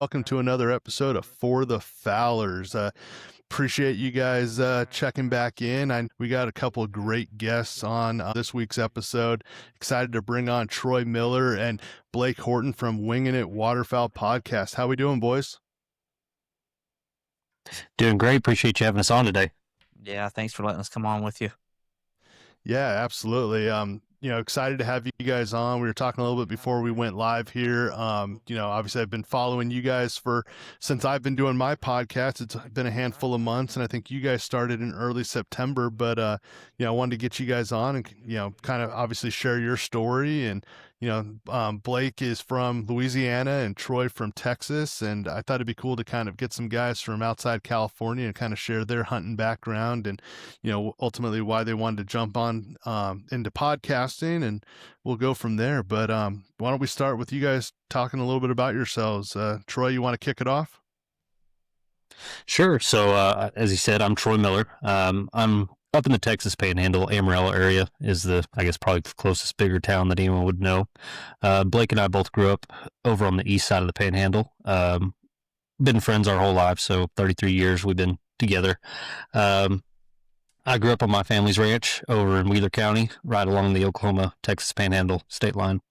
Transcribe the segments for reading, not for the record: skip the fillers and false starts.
Welcome to another episode of For the Fowlers. Appreciate you guys checking back in. We got a couple of great guests on this week's episode. Excited to bring on Troy Miller and Blake Horton from Wingin It Waterfowl podcast. How we doing, boys? Doing great. Appreciate you having us on today. Yeah, thanks for letting us come on with you. Yeah, absolutely. Excited to have you guys on. We were talking a little bit before we went live here. Obviously I've been following you guys since I've been doing my podcast. It's been a handful of months, and I think you guys started in early September, but I wanted to get you guys on and, kind of obviously share your story. And, Blake is from Louisiana and Troy from Texas. And I thought it'd be cool to kind of get some guys from outside California and kind of share their hunting background and, ultimately why they wanted to jump on into podcasting, and we'll go from there. But why don't we start with you guys talking a little bit about yourselves? Troy, you want to kick it off? Sure. So, as you said, I'm Troy Miller. I'm up in the Texas Panhandle. Amarillo area is probably the closest bigger town that anyone would know. Blake and I both grew up over on the east side of the Panhandle. Been friends our whole lives, so 33 years we've been together. I grew up on my family's ranch over in Wheeler County, right along the Oklahoma-Texas Panhandle state line.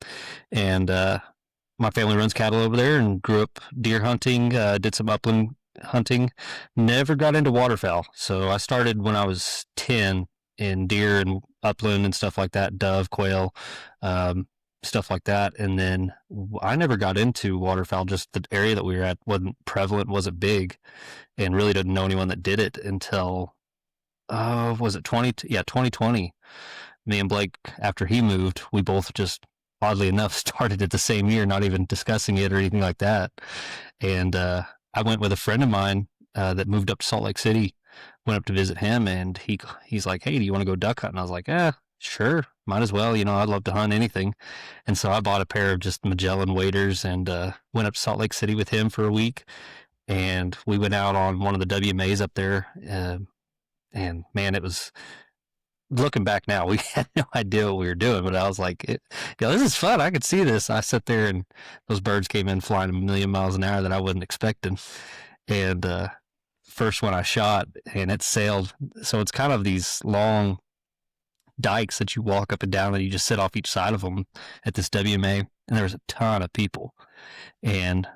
And my family runs cattle over there and grew up deer hunting, did some upland hunting, never got into waterfowl. So I started when I was 10 in deer and upland and stuff like that, dove, quail, stuff like that. And then I never got into waterfowl. Just the area that we were at wasn't prevalent, wasn't big, and really didn't know anyone that did it until, was it 2020. Me and Blake, after he moved, we both just, oddly enough, started it the same year, not even discussing it or anything like that. And I went with a friend of mine that moved up to Salt Lake City, went up to visit him, and he's like, "Hey, do you want to go duck hunting?" I was like, "Yeah, sure, might as well. I'd love to hunt anything." And so I bought a pair of just Magellan waders and went up to Salt Lake City with him for a week. And we went out on one of the WMAs up there. And man, it was, looking back now, we had no idea what we were doing, but I was like, this is fun. I could see this. I sat there and those birds came in flying a million miles an hour that I wasn't expecting. And first one I shot, and it sailed. So it's kind of these long dikes that you walk up and down, and you just sit off each side of them at this WMA. And there was a ton of people. And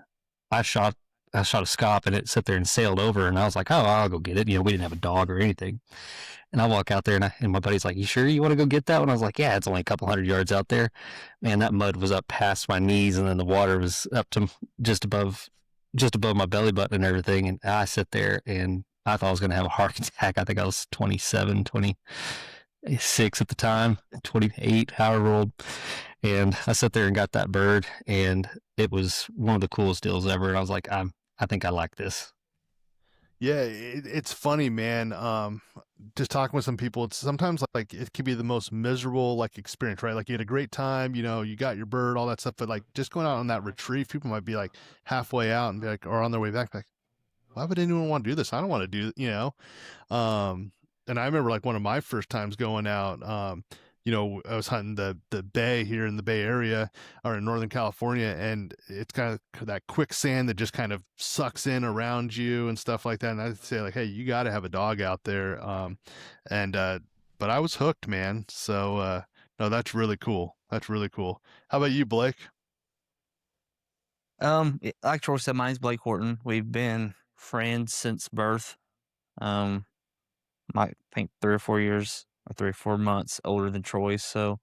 I shot a scop, and it sat there and sailed over, and I was like, "Oh, I'll go get it." We didn't have a dog or anything. And I walk out there, and my buddy's like, "You sure you want to go get that one?" I was like, "Yeah, it's only a couple hundred yards out there." Man, that mud was up past my knees, and then the water was up to just above my belly button and everything. And I sit there, and I thought I was going to have a heart attack. I think I was 27, 26 at the time, 28, however old. And I sat there and got that bird, and it was one of the coolest deals ever. And I was like, I think I like this. Yeah, it's funny, man. Just talking with some people, it's sometimes like it can be the most miserable like experience, right? Like you had a great time, you got your bird, all that stuff, but like just going out on that retrieve, people might be like halfway out and be like, or on their way back, like, why would anyone want to do this? I don't want to do. And I remember like one of my first times going out, I was hunting the bay here in the Bay Area or in Northern California, and it's kind of that quicksand that just kind of sucks in around you and stuff like that. And I'd say like, hey, you got to have a dog out there. But I was hooked, man. So no, that's really cool. That's really cool. How about you, Blake? Like Troy said, mine's Blake Horton. We've been friends since birth. I think 3 or 4 years or 3 or 4 months older than Troy. So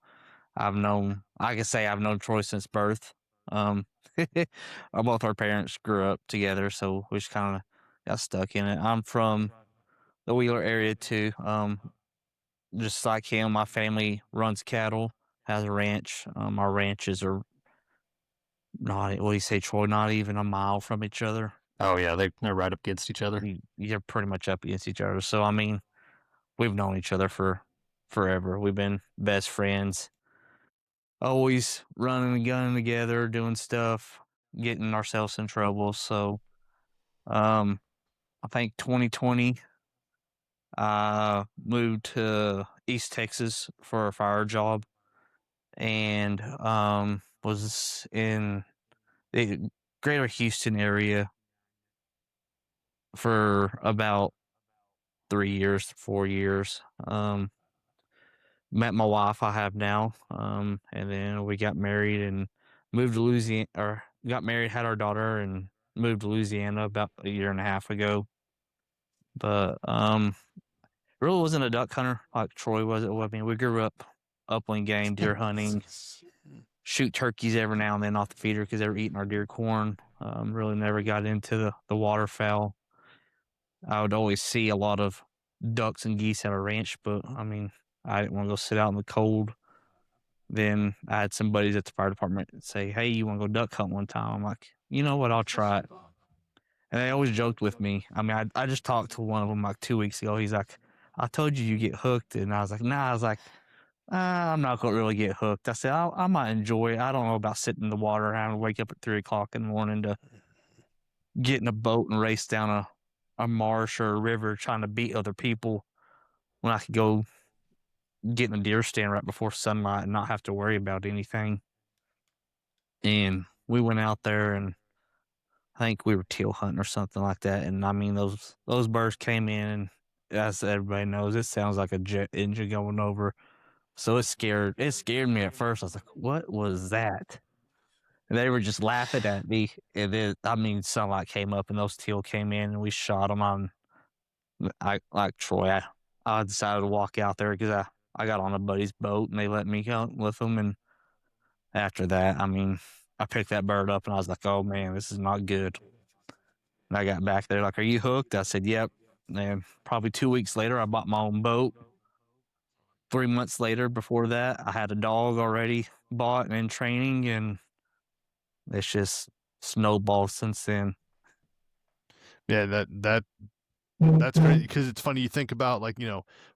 I can say I've known Troy since birth. Both our parents grew up together, so we just kind of got stuck in it. I'm from the Wheeler area too. Just like him, my family runs cattle, has a ranch. Our ranches are not, what do you say, Troy, not even a mile from each other. Oh yeah, they're right up against each other. You're pretty much up against each other. So I mean, we've known each other for forever. We've been best friends, always running and gunning together, doing stuff, getting ourselves in trouble. So, I think 2020, I moved to East Texas for a fire job, and was in greater Houston area for about 3 years, 4 years. Met my wife I have now, and then we got married and moved to Louisiana, or got married, had our daughter, and moved to Louisiana about a year and a half ago. But really wasn't a duck hunter like Troy was. I mean, we grew up upland game, deer hunting, shoot turkeys every now and then off the feeder because they were eating our deer corn. Really never got into the waterfowl. I would always see a lot of ducks and geese at our ranch, but I mean, I didn't want to go sit out in the cold. Then I had some buddies at the fire department say, "Hey, you want to go duck hunt one time?" I'm like, "You know what? I'll try it." And they always joked with me. I mean, I just talked to one of them like 2 weeks ago. He's like, "I told you get hooked," and I was like, "Nah." I was like, I'm not gonna really get hooked. I said, I might enjoy it. I don't know about sitting in the water, having to wake up at 3 o'clock in the morning to get in a boat and race down a marsh or a river trying to beat other people when I could go get in a deer stand right before sunlight and not have to worry about anything." And we went out there, and I think we were teal hunting or something like that. And I mean, those birds came in, and as everybody knows, it sounds like a jet engine going over. So it scared me at first. I was like, "What was that?" And they were just laughing at me. And then, I mean, sunlight came up and those teal came in and we shot them on. I like Troy. I decided to walk out there because I got on a buddy's boat and they let me hunt with them. And after that, I mean, I picked that bird up and I was like, "Oh man, this is not good." And I got back there like, "Are you hooked?" I said, "Yep." And probably 2 weeks later, I bought my own boat. 3 months later, before that, I had a dog already bought and in training, and it's just snowballed since then. Yeah, that's great because it's funny. You think about like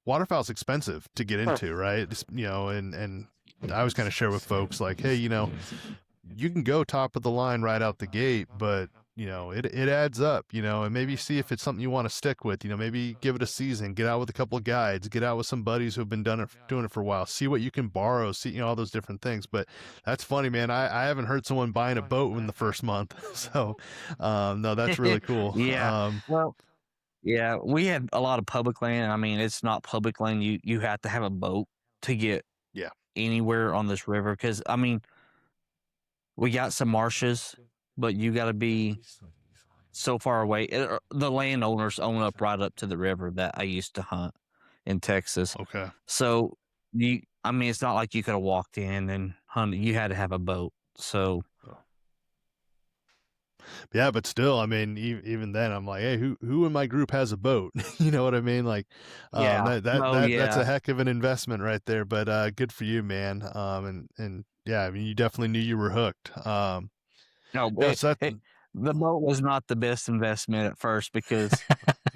waterfowl's expensive to get into, right? And I always kind of share with folks like, hey, you can go top of the line right out the gate, but it adds up, and maybe see if it's something you want to stick with. Maybe give it a season, get out with a couple of guides, get out with some buddies who have been doing it for a while, see what you can borrow, see all those different things. But that's funny, man. I haven't heard someone buying a boat in the first month, so no, that's really cool. Yeah. Well, yeah, we had a lot of public land. I mean, it's not public land. You have to have a boat to get Yeah. anywhere on this river because I mean, we got some marshes, but you got to be so far away. The landowners own up right up to the river that I used to hunt in Texas. Okay. So I mean, it's not like you could have walked in and hunted. You had to have a boat. So Yeah, but still, I mean, even then, I'm like, hey, who in my group has a boat? You know what I mean? Like, yeah, that's a yeah, heck of an investment right there. But good for you, man. And yeah, I mean, you definitely knew you were hooked. no, So that, the boat was not the best investment at first because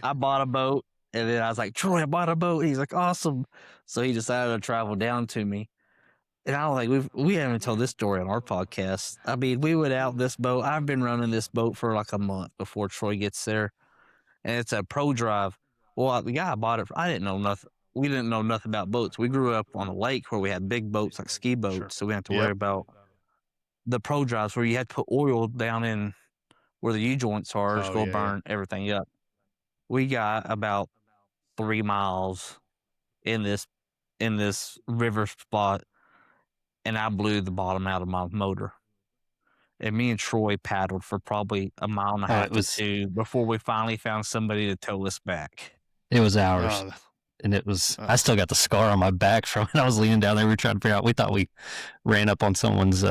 I bought a boat and then I was like, "Troy, I bought a boat." He's like, "Awesome." So he decided to travel down to me. And I was like, we haven't told this story on our podcast. I mean, we went out this boat. I've been running this boat for like a month before Troy gets there. And it's a pro drive. Well, the guy I bought it, I didn't know nothing. We didn't know nothing about boats. We grew up on a lake where we had big boats like ski boats. Sure. So we didn't have to Yep. worry about the pro drives where you had to put oil down in where the U-joints are, just Oh, go yeah, burn everything up. We got about 3 miles in this river spot, and I blew the bottom out of my motor. And me and Troy paddled for probably a mile and a half to 2 before we finally found somebody to tow us back. It was hours. Oh, And it was, I still got the scar on my back from it. I was leaning down there. We were trying to figure out, we thought we ran up on someone's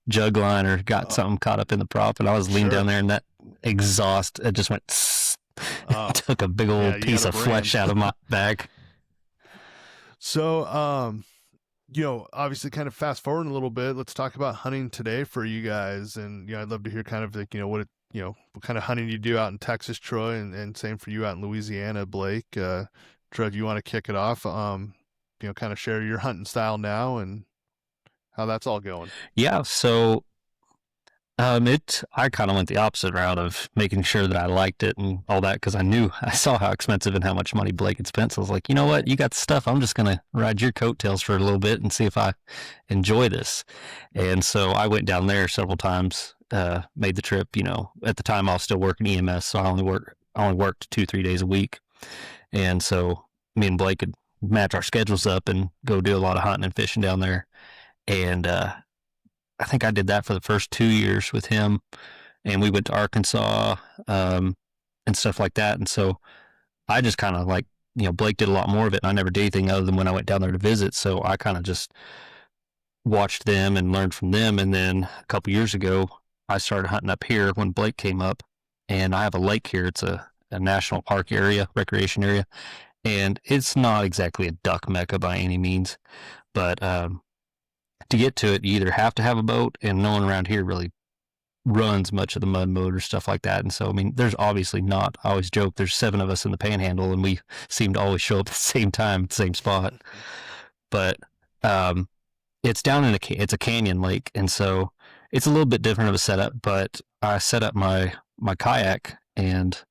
jug line or got something caught up in the prop. And I was leaning Sure. down there and that exhaust, it just went, took a big old you piece got of a flesh brand. out of my back. So, obviously kind of fast forward a little bit, let's talk about hunting today for you guys. And, I'd love to hear kind of like, what kind of hunting you do out in Texas, Troy, and same for you out in Louisiana, Blake. Troy, do you want to kick it off? Kind of share your hunting style now and how that's all going. Yeah. So, I kind of went the opposite route of making sure that I liked it and all that because I saw how expensive and how much money Blake had spent. So I was like, you know what, you got the stuff. I'm just gonna ride your coattails for a little bit and see if I enjoy this. And so I went down there several times made the trip. At the time I was still working EMS, so I only worked 2-3 days a week, and so me and Blake could match our schedules up and go do a lot of hunting and fishing down there. And I think I did that for the first 2 years with him, and we went to Arkansas and stuff like that. And so I just kind of like, Blake did a lot more of it, and I never did anything other than when I went down there to visit. So I kind of just watched them and learned from them. And then a couple years ago, I started hunting up here when Blake came up, and I have a lake here. It's a national park area, recreation area, and it's not exactly a duck mecca by any means, but to get to it, you either have to have a boat, and no one around here really runs much of the mud mode or stuff like that. And so, I mean, there's obviously not, I always joke, there's 7 of us in the panhandle, and we seem to always show up at the same time, the same spot. But it's down in it's a canyon lake, and so it's a little bit different of a setup. But I set up my kayak, and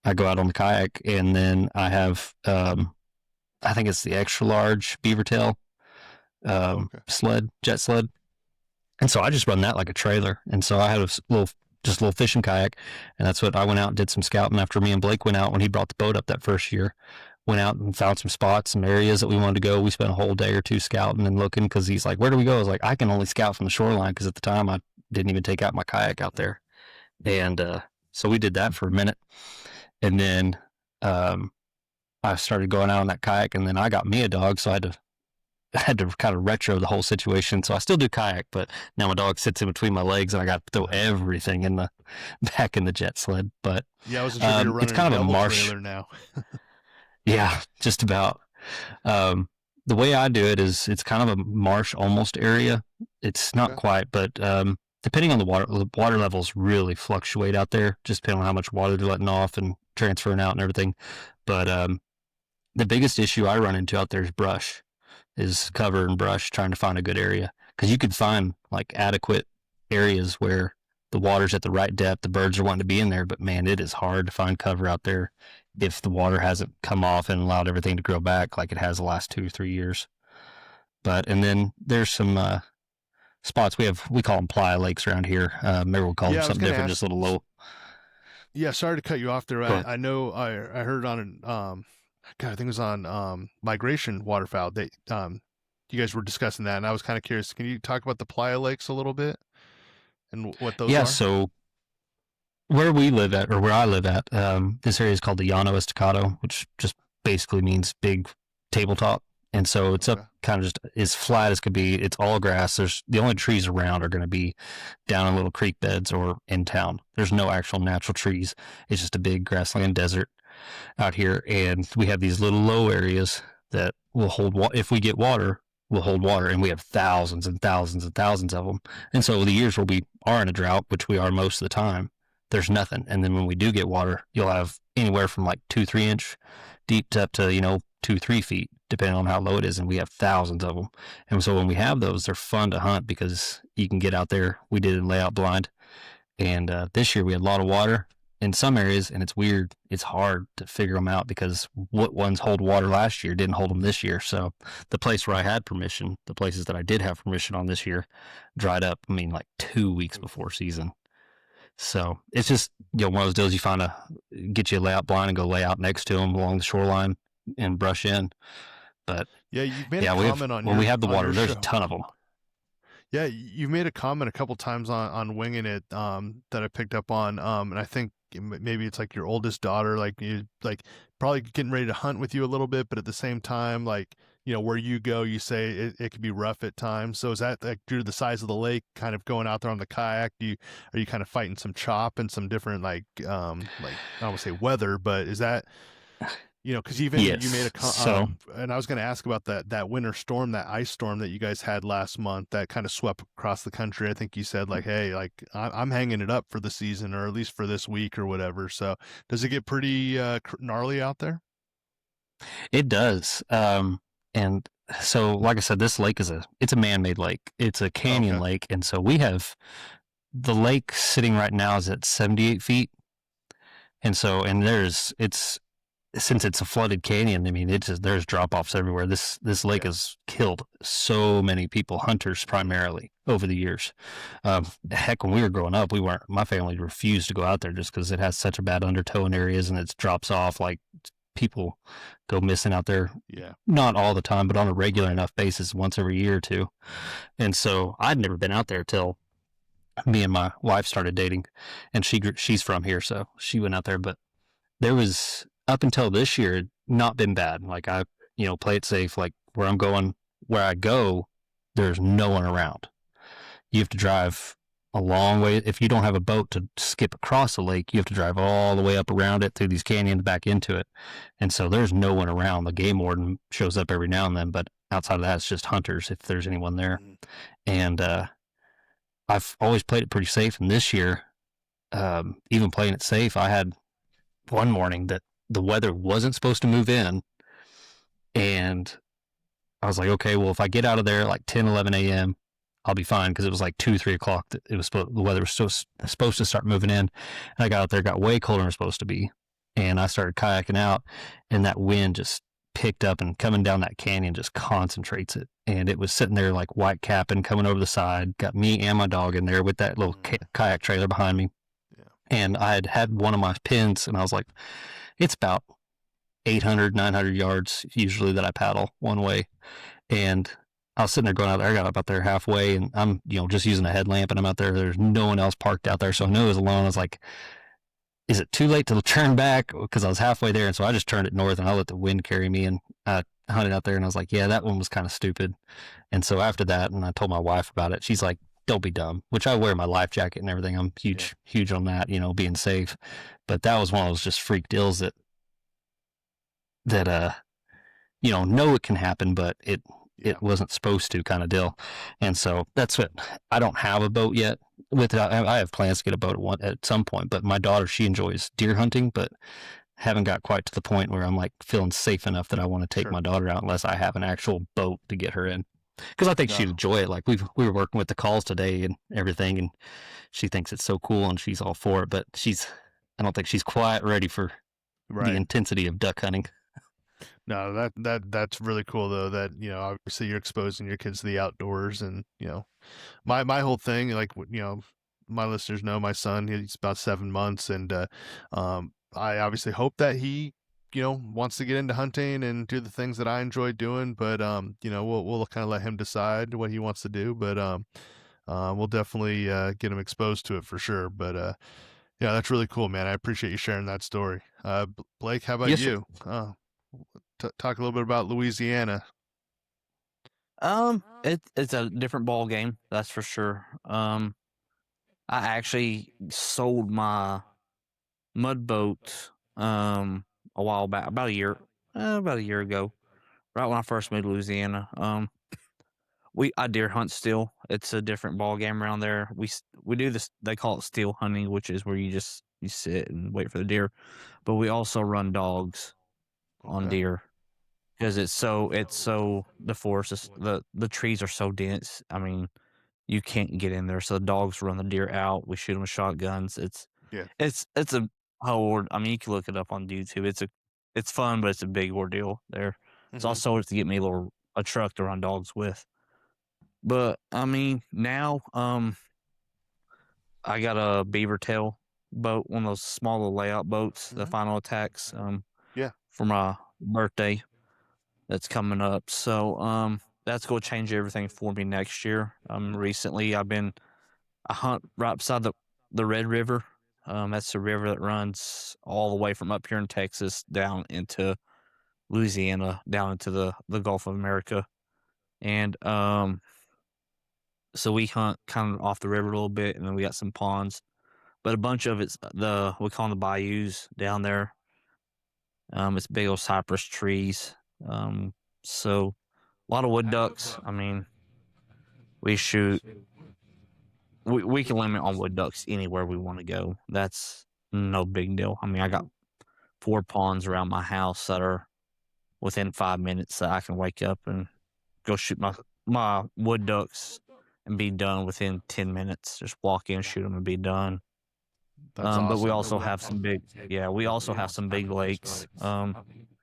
I go out on the kayak, and then I have I think it's the extra large beaver tail jet sled. And so I just run that like a trailer. And so I had a little fishing kayak, and that's what I went out and did some scouting after me and Blake went out when he brought the boat up that first year. Went out and found some spots, some areas that we wanted to go. We spent a whole day or two scouting and looking, because he's like, where do we go? I was like, I can only scout from the shoreline, because at the time I didn't even take out my kayak out there. And so we did that for a minute. And then I started going out on that kayak, and then I got me a dog, so I had to kind of retro the whole situation. So I still do kayak, but now my dog sits in between my legs, and I got to throw everything back in the jet sled. But yeah, I wasn't sure if you're running it's kind of a marsh trailer now. Yeah, just about. The way I do it is it's kind of a marsh almost area. It's not quite, but depending on the water levels really fluctuate out there, just depending on how much water they're letting off and transferring out and everything. But the biggest issue I run into out there is cover and brush, trying to find a good area, because you could find like adequate areas where the water's at the right depth, the birds are wanting to be in there, but man, it is hard to find cover out there if the water hasn't come off and allowed everything to grow back like it has the last 2 or 3 years. And then there's some spots we call them playa lakes around here. Maybe we'll call them something different, just a little low. Yeah, sorry to cut you off there. I know I heard on I think it was on Migration Waterfowl. You guys were discussing that, and I was kind of curious. Can you talk about the playa lakes a little bit and what those are? Yeah, so where we live at, or where I live at, this area is called the Llano Estacado, which just basically means big tabletop. And so it's up kind of just as flat as could be. It's all grass. The only trees around are going to be down in little creek beds or in town. There's no actual natural trees. It's just a big grassland desert out here. And we have these little low areas that will hold water. If we get water, we'll hold water. And we have thousands and thousands and thousands of them. And so the years where we are in a drought, which we are most of the time, there's nothing. And then when we do get water, you'll have anywhere from like 2-3 inch deep up to 2-3 feet, depending on how low it is. And we have thousands of them. And so when we have those, they're fun to hunt because you can get out there. We did a layout blind. And this year we had a lot of water in some areas, and it's weird. It's hard to figure them out because what ones hold water last year didn't hold them this year. So the place where I had permission, the places that I did have permission on this year, dried up, like 2 weeks before season. So it's just, one of those deals get you a layout blind and go lay out next to them along the shoreline and brush in. But yeah, you've made a comment when we have the water, there's a ton of them. Yeah, you made a comment a couple times on Wingin It that I picked up on, and I think maybe it's like your oldest daughter, like you probably getting ready to hunt with you a little bit, but at the same time, where you go, you say it could be rough at times. So is that like due to the size of the lake, kind of going out there on the kayak? Are you kind of fighting some chop and some different I don't want to say weather, but is that because even yes. You made and I was going to ask about that winter storm, that ice storm that you guys had last month that kind of swept across the country. I think you said hey, I'm hanging it up for the season, or at least for this week or whatever. So does it get pretty gnarly out there? It does. And so, like I said, this lake it's a man-made lake. It's a canyon lake. And so we have the lake sitting right now is at 78 feet. And so, it's since it's a flooded canyon, I mean, it's just, there's drop offs everywhere. This lake Yeah. has killed so many people, hunters primarily, over the years. Heck, when we were growing up, we weren't. My family refused to go out there just because it has such a bad undertow in areas and it drops off. Like people go missing out there, Yeah. not all the time, but on a regular enough basis, once every year or two. And so I'd never been out there till me and my wife started dating, and she's from here, so she went out there. But there was, up until this year, not been bad. Like I, play it safe. Like where I'm going, where I go, there's no one around. You have to drive a long way. If you don't have a boat to skip across the lake, you have to drive all the way up around it through these canyons back into it. And so there's no one around. The game warden shows up every now and then, but outside of that, it's just hunters if there's anyone there. And I've always played it pretty safe. And this year, even playing it safe, I had one morning that the weather wasn't supposed to move in, and I was like, okay, well, if I get out of there at like 10, 11 a.m., I'll be fine, because it was like 2, 3 o'clock that the weather was supposed to start moving in. And I got out there, got way colder than it was supposed to be, and I started kayaking out, and that wind just picked up, and coming down that canyon just concentrates it. And it was sitting there like white capping, coming over the side, got me and my dog in there with that little kayak trailer behind me. And I had one of my pins, and I was like, it's about 800, 900 yards usually that I paddle one way. And I was sitting there going out there. I got up out there halfway, and I'm, just using a headlamp, and I'm out there. There's no one else parked out there. So I knew I was alone. I was like, is it too late to turn back? Because I was halfway there. And so I just turned it north, and I let the wind carry me, and I hunted out there, and I was like, yeah, that one was kind of stupid. And so after that, and I told my wife about it, she's like, don't be dumb, which I wear my life jacket and everything. I'm huge on that, being safe. But that was one of those just freak deals that know it can happen, but it wasn't supposed to, kind of deal. And so that's what, I don't have a boat yet. With it, I have plans to get a boat at some point, but my daughter, she enjoys deer hunting, but haven't got quite to the point where I'm like feeling safe enough that I want to take my daughter out unless I have an actual boat to get her in. Because I think she'd enjoy it. Like we were working with the calls today and everything, and she thinks it's so cool, and she's all for it. But I don't think she's quite ready for the intensity of duck hunting. No, that's really cool though. That obviously you're exposing your kids to the outdoors, and my whole thing, like my listeners know my son. He's about 7 months, and I obviously hope that he wants to get into hunting and do the things that I enjoy doing, but we'll kind of let him decide what he wants to do, but we'll definitely get him exposed to it for sure. But yeah, that's really cool, man. I appreciate you sharing that story. Blake, how about you? Talk a little bit about Louisiana. It's a different ball game, that's for sure. I actually sold my mud boat a while back, about a year ago, right when I first moved to Louisiana. I deer hunt still. It's a different ball game around there. We do this. They call it steel hunting, which is where you sit and wait for the deer. But we also run dogs on deer, because it's so the forest the trees are so dense. I mean, you can't get in there. So the dogs run the deer out. We shoot them with shotguns. It's a whole. I mean, you can look it up on YouTube. It's fun, but it's a big ordeal there. So I sold it to get me a truck to run dogs with. But I mean, now I got a beaver tail boat, one of those small little layout boats, the Final Attacks. For my birthday that's coming up. So that's going to change everything for me next year. Recently I hunt right beside the Red River. That's the river that runs all the way from up here in Texas down into Louisiana, down into the Gulf of America. And so we hunt kind of off the river a little bit, and then we got some ponds. But a bunch of it's we call them the bayous down there. It's big old cypress trees. So a lot of wood ducks. I mean, we shoot. We can limit on wood ducks anywhere we want to go. That's no big deal. I mean, I got 4 ponds around my house that are within 5 minutes that I can wake up and go shoot my wood ducks and be done within 10 minutes. Just walk in, shoot them, and be done. That's But we awesome. also have we also have some big lakes.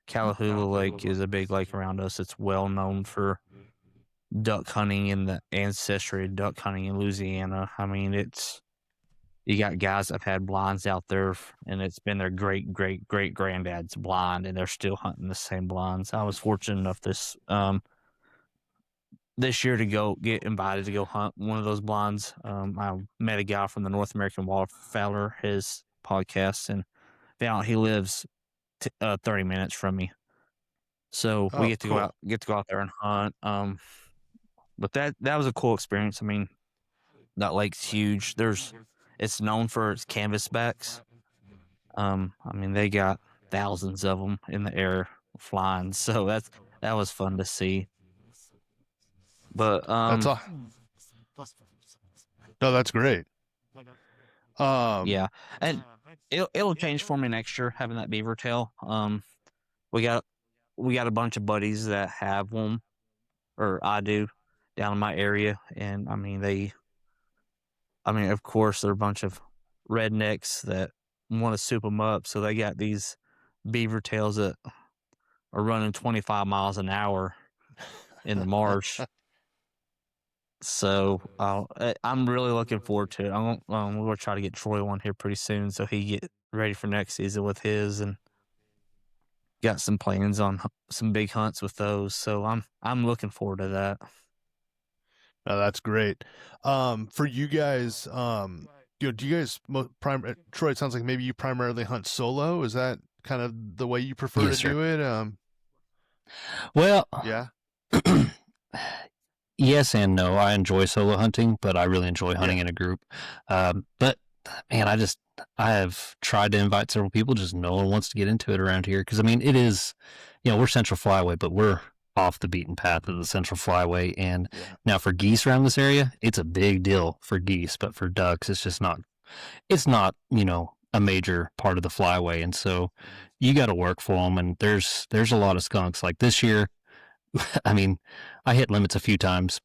Calahula Lake is a big lake around us. It's well known for duck hunting and the ancestry of duck hunting in Louisiana. I mean, you got guys that have had blinds out there, and it's been their great granddad's blind, and they're still hunting the same blinds. I was fortunate enough this year to get invited to go hunt one of those blinds. I met a guy from the North American Waterfowler, his podcast, and he lives 30 minutes from me. So we Oh, cool. get to go out there and hunt. But that was a cool experience. I mean, that lake's huge. It's known for its canvasbacks. I mean, they got thousands of them in the air flying. So that was fun to see. But That's all. No, that's great. yeah, and it'll change for me next year having that beaver tail. We got a bunch of buddies that have one, or I do, down in my area, and I mean of course they're a bunch of rednecks that want to soup them up, so they got these beaver tails that are running 25 miles an hour in the marsh. So I'm really looking forward to it. We're gonna try to get Troy one here pretty soon, so he get ready for next season with his, and got some plans on some big hunts with those. So I'm looking forward to that. No, that's great. For you guys, do you guys Troy? It sounds like maybe you primarily hunt solo. Is that kind of the way you prefer Yes, to do it? Well, Yeah. yes and no. I enjoy solo hunting, but I really enjoy hunting in a group. But man, I have tried to invite several people, just no one wants to get into it around here. Because I mean, it is, we're Central Flyway, but we're off the beaten path of the Central Flyway. And now for geese around this area, it's a big deal for geese, but for ducks, it's just not. It's not, a major part of the Flyway, and so you got to work for them. And there's a lot of skunks. Like this year, I mean, I hit limits a few times,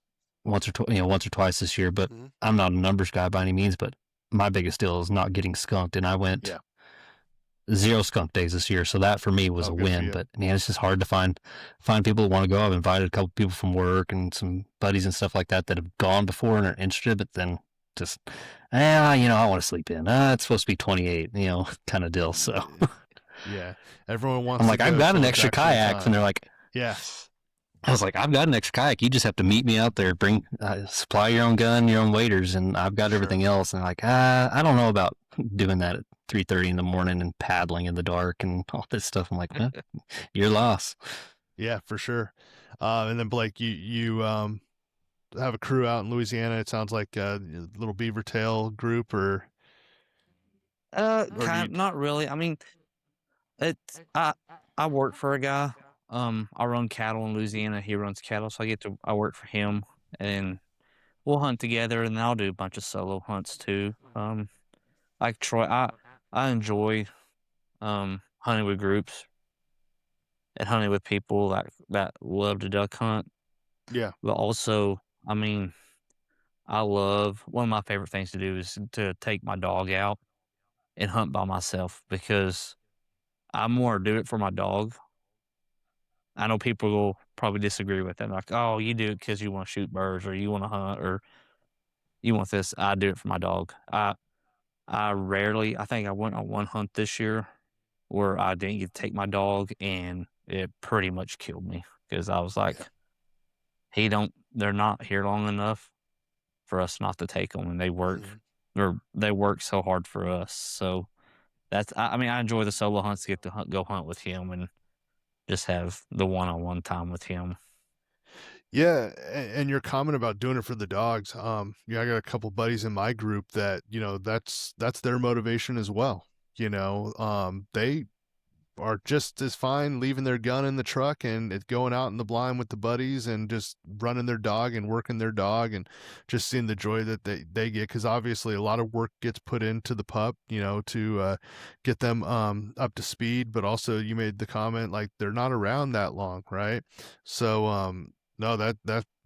once or twice this year, but I'm not a numbers guy by any means. But my biggest deal is not getting skunked, and I went 0 skunk days this year, so that for me was a win. But man, it's just hard to find people who want to go. I've invited a couple people from work and some buddies and stuff like that have gone before and are interested, but then just I want to sleep in. It's supposed to be 28, kind of deal. So yeah, everyone wants. I'm like, I've got an extra kayak, and they're like, yeah. I was like, I've got an extra kayak. You just have to meet me out there. Bring, supply your own gun, your own waders, and I've got everything else. And like, I don't know about doing that at 3:30 in the morning and paddling in the dark and all this stuff. I'm like, your loss. Yeah, for sure. And then Blake, you have a crew out in Louisiana. It sounds like a little beaver tail group, or not really. I mean, I work for a guy. I run cattle in Louisiana. He runs cattle, so I work for him, and we'll hunt together, and I'll do a bunch of solo hunts too. Like Troy, I enjoy hunting with groups and hunting with people that love to duck hunt. Yeah. But also, I mean, one of my favorite things to do is to take my dog out and hunt by myself, because I more do it for my dog. I know people will probably disagree with that. Like, oh, you do it because you want to shoot birds, or you want to hunt, or you want this. I do it for my dog. I think I went on one hunt this year where I didn't get to take my dog, and it pretty much killed me, because I was like, they're not here long enough for us not to take them, and they work so hard for us. So I enjoy the solo hunts to get to go hunt with him and just have the one-on-one time with him. Yeah, and your comment about doing it for the dogs, I got a couple buddies in my group that, that's their motivation as well. They are just as fine leaving their gun in the truck and going out in the blind with the buddies and just running their dog and working their dog and just seeing the joy that they get, because obviously a lot of work gets put into the pup, to get them up to speed. But also, you made the comment like they're not around that long, right? So no,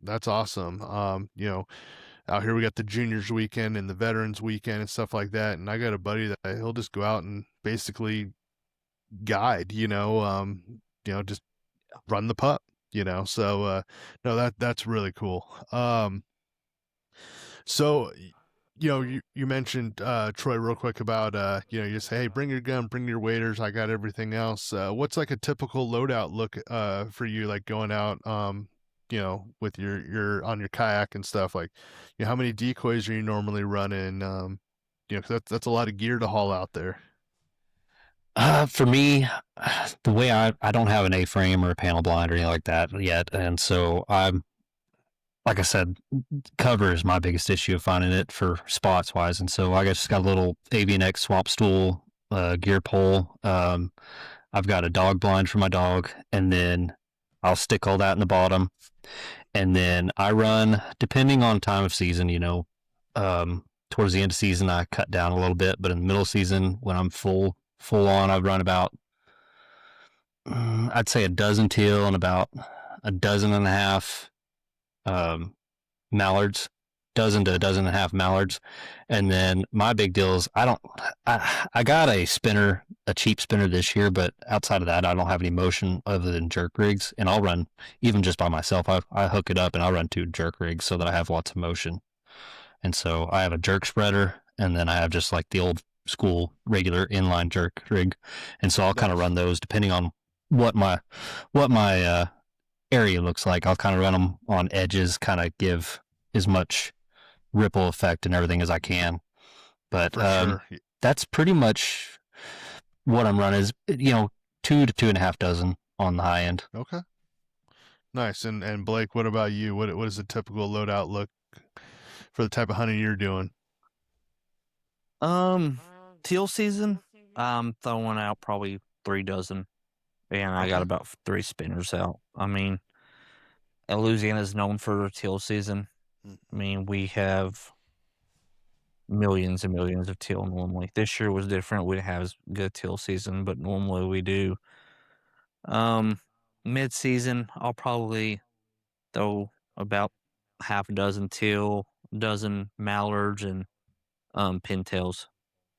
that's awesome. out here we got the juniors weekend and the veterans weekend and stuff like that. And I got a buddy that he'll just go out and basically guide, just run the pup, So no, that's really cool. So you mentioned Troy real quick about you say, hey, bring your gun, bring your waders, I got everything else. What's like a typical loadout look for you, like going out with your on your kayak and stuff, like how many decoys are you normally running? 'Cause that's a lot of gear to haul out there. For me, the way I don't have an A-frame or a panel blind or anything like that yet, and so I'm, like I said, cover is my biggest issue of finding it for spots wise, and so I just got a little AVNX swamp stool, gear pole. I've got a dog blind for my dog, and then I'll stick all that in the bottom, and then I run, depending on time of season, towards the end of season I cut down a little bit, but in the middle of season when I'm full on, I run about I'd say a dozen teal and about a dozen and a half mallards, dozen to a dozen and a half mallards. And then my big deal is I got a spinner, a cheap spinner this year, but outside of that, I don't have any motion other than jerk rigs. And I'll run, even just by myself, I hook it up and I'll run 2 jerk rigs so that I have lots of motion. And so I have a jerk spreader, and then I have just like the old school regular inline jerk rig. And so I'll kind of run those depending on what my area looks like. I'll kind of run them on edges, kind of give as much ripple effect and everything as I can. But Sure. That's pretty much what I'm running is, 2 to 2.5 dozen on the high end. Okay. Nice. And Blake, what about you? What is the typical loadout look for the type of hunting you're doing? Teal season, I'm throwing out probably 3 dozen, and I got about 3 spinners out. I mean, Louisiana is known for their teal season. I mean, we have millions and millions of teal normally. This year was different. We didn't have as good teal season, but normally we do. Mid-season, I'll probably throw about half a dozen teal, dozen mallards, and pintails.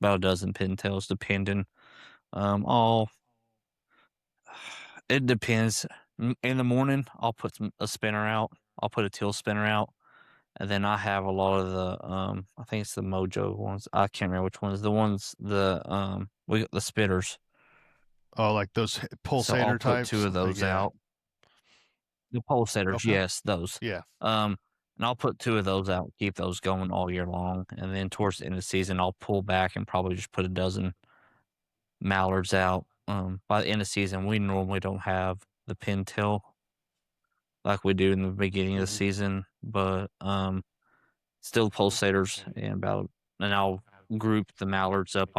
About a dozen pintails, depending. It depends. In the morning, I'll put a spinner out. I'll put a teal spinner out, and then I have a lot of the I think it's the Mojo ones. I can't remember which ones. We got the spitters. Oh, like those pulsator So I'll types. put 2 of those out. The pulsators, yes, those. Yeah. And I'll put 2 of those out, keep those going all year long, and then towards the end of the season, I'll pull back and probably just put a dozen mallards out. By the end of the season, we normally don't have the pintail like we do in the beginning of the season, but still pulsators, and I'll group the mallards up.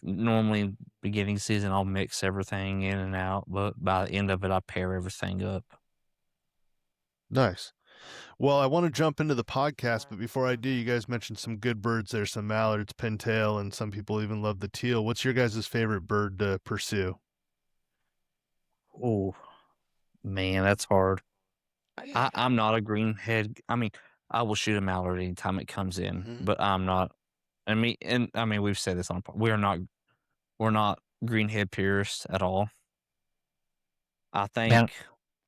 Normally beginning season, I'll mix everything in and out, but by the end of it, I pair everything up. Nice. Well, I want to jump into the podcast, but before I do, you guys mentioned some good birds there, some mallards, pintail, and some people even love the teal. What's your guys' favorite bird to pursue? Oh, man, that's hard. I'm not a greenhead. I mean, I will shoot a mallard anytime it comes in, but I'm not. I mean, we've said this we're not greenhead purists at all. I think. Man,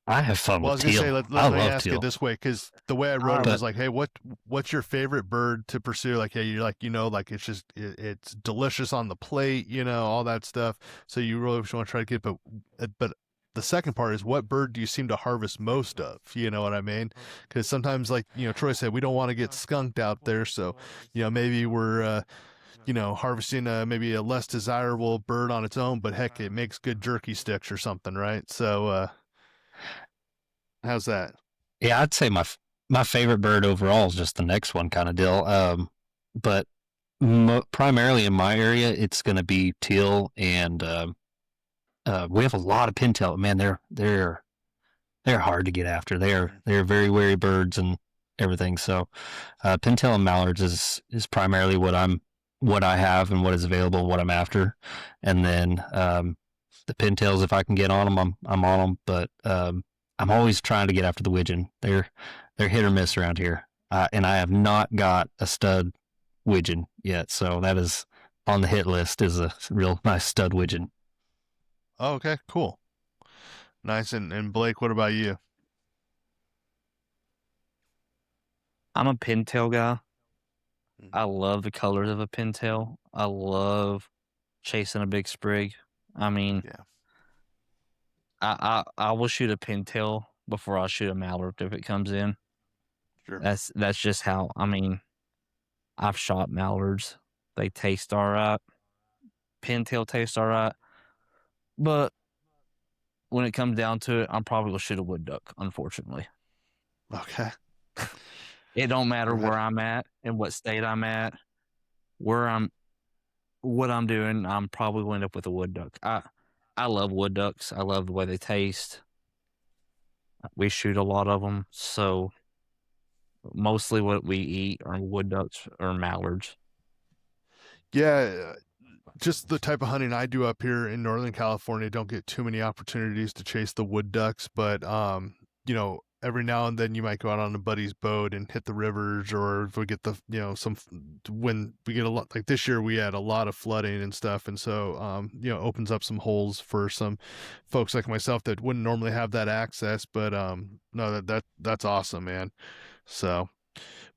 I have fun with teal. Say, let me ask teal. it this way, because the way I wrote it was like, hey, what's your favorite bird to pursue? Like, hey, you're like, like it's just it's delicious on the plate, all that stuff. So you really want to try to get, but the second part is, what bird do you seem to harvest most of? You know what I mean? Because sometimes, like Troy said, we don't want to get skunked out there. So maybe we're harvesting maybe a less desirable bird on its own, but heck, it makes good jerky sticks or something, right? So how's that? Yeah, I'd say my favorite bird overall is just the next one kind of deal. But primarily in my area, it's going to be teal, and we have a lot of pintail. Man, they're hard to get after. They're very wary birds and everything. So pintail and mallards is primarily what I have and what is available and what I'm after. And then the pintails, if I can get on them, I'm on them. But I'm always trying to get after the widgeon. They're hit or miss around here. and I have not got a stud widgeon yet. So that is on the hit list, is a real nice stud widgeon. Oh, okay, cool. Nice. And Blake, what about you? I'm a pintail guy. I love the colors of a pintail. I love chasing a big sprig. I mean, Yeah. I will shoot a pintail before I shoot a mallard if it comes in. Sure. That's just how. I mean, I've shot mallards. They taste all right. Pintail tastes all right. But when it comes down to it, I'm probably gonna shoot a wood duck, unfortunately. Okay. It don't matter Right. where I'm at and what state I'm at, what I'm doing, I'm probably going to end up with a wood duck. I love wood ducks. I love the way they taste. We shoot a lot of them, so mostly what we eat are wood ducks or mallards. Yeah, just the type of hunting I do up here in Northern California, don't get too many opportunities to chase the wood ducks, but you know, every now and then you might go out on a buddy's boat and hit the rivers, or if we get the, you know, when we get a lot, like this year we had a lot of flooding and stuff, and so you know, opens up some holes for some folks like myself that wouldn't normally have that access, but no, that's awesome, man. So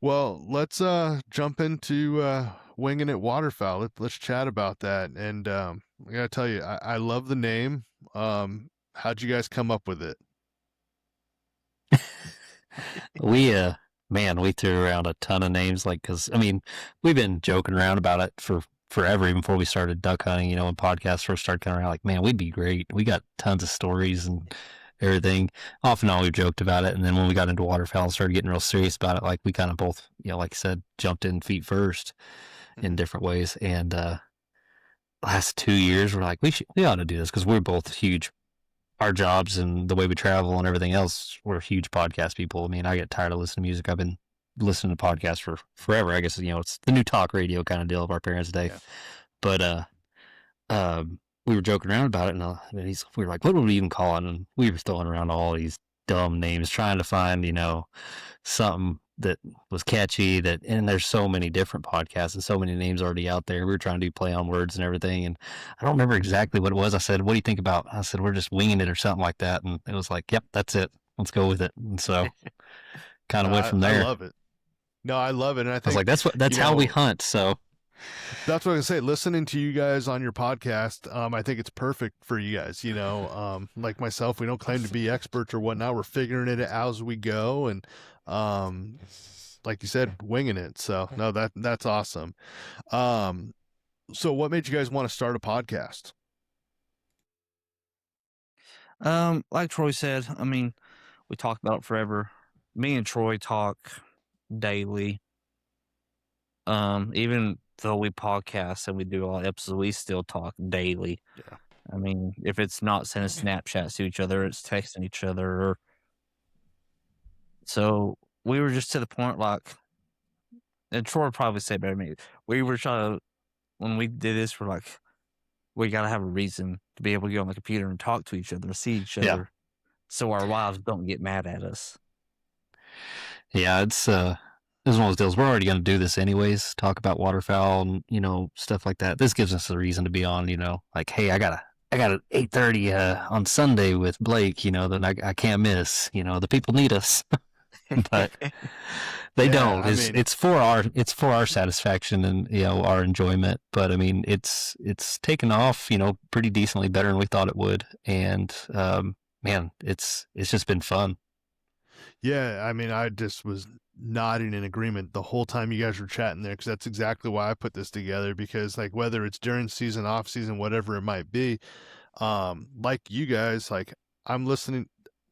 well, let's jump into Winging It Waterfowl. Let's chat about that. And I gotta tell you, I love the name. How'd you guys come up with it? We man, we threw around a ton of names, like, because I mean, we've been joking around about it for forever, even before we started duck hunting. You know, when podcasts first started coming around, like, man, we'd be great. We got tons of stories and everything. Off and on, we've joked about it, and then when we got into waterfowl and started getting real serious about it, like, we kind of both, you know, like I said, jumped in feet first in different ways. And last 2 years, we're like, we ought to do this, because we're both huge. Our jobs and the way we travel and everything else, we're huge podcast people. I mean, I get tired of listening to music. I've been listening to podcasts for forever. I guess, you know, it's the new talk radio kind of deal of our parents' day. Yeah. But we were joking around about it, and we were like, what would we even call it? And we were throwing around all these dumb names, trying to find, you know, something that was catchy. And there's so many different podcasts and so many names already out there. We were trying to do play on words and everything, and I don't remember exactly what it was. I said, what do you think about? I said, we're just winging it or something like that, and it was like, yep, that's it. Let's go with it. And so kind of went from there. I love it. No, I love it, and I think I was like, that's how we hunt. So that's what I was gonna say. Listening to you guys on your podcast, I think it's perfect for you guys. You know, like myself, we don't claim to be experts or whatnot. We're figuring it out as we go, and like you said, winging it. So no, that's awesome. So what made you guys want to start a podcast? Like Troy said, I mean, we talk about it forever. Me and Troy talk daily. Even though we podcast and we do a lot of episodes, we still talk daily. Yeah. I mean, if it's not sending Snapchats to each other, it's texting each other. So we were just to the point, like, and Troy would probably say better than me. We were trying to, when we did this, we're like, we got to have a reason to be able to get on the computer and talk to each other and see each other, so our wives don't get mad at us. Yeah, it's one of those deals. We're already going to do this anyways, talk about waterfowl and, you know, stuff like that. This gives us a reason to be on, you know, like, hey, I got an 8:30 on Sunday with Blake, you know, that I can't miss. You know, the people need us. But they don't. It's for our satisfaction and, you know, our enjoyment. But I mean, it's taken off, you know, pretty decently, better than we thought it would. And man, it's just been fun. Yeah, I mean, I just was nodding in agreement the whole time you guys were chatting there, because that's exactly why I put this together. Because like, whether it's during season, off season, whatever it might be, like you guys, like,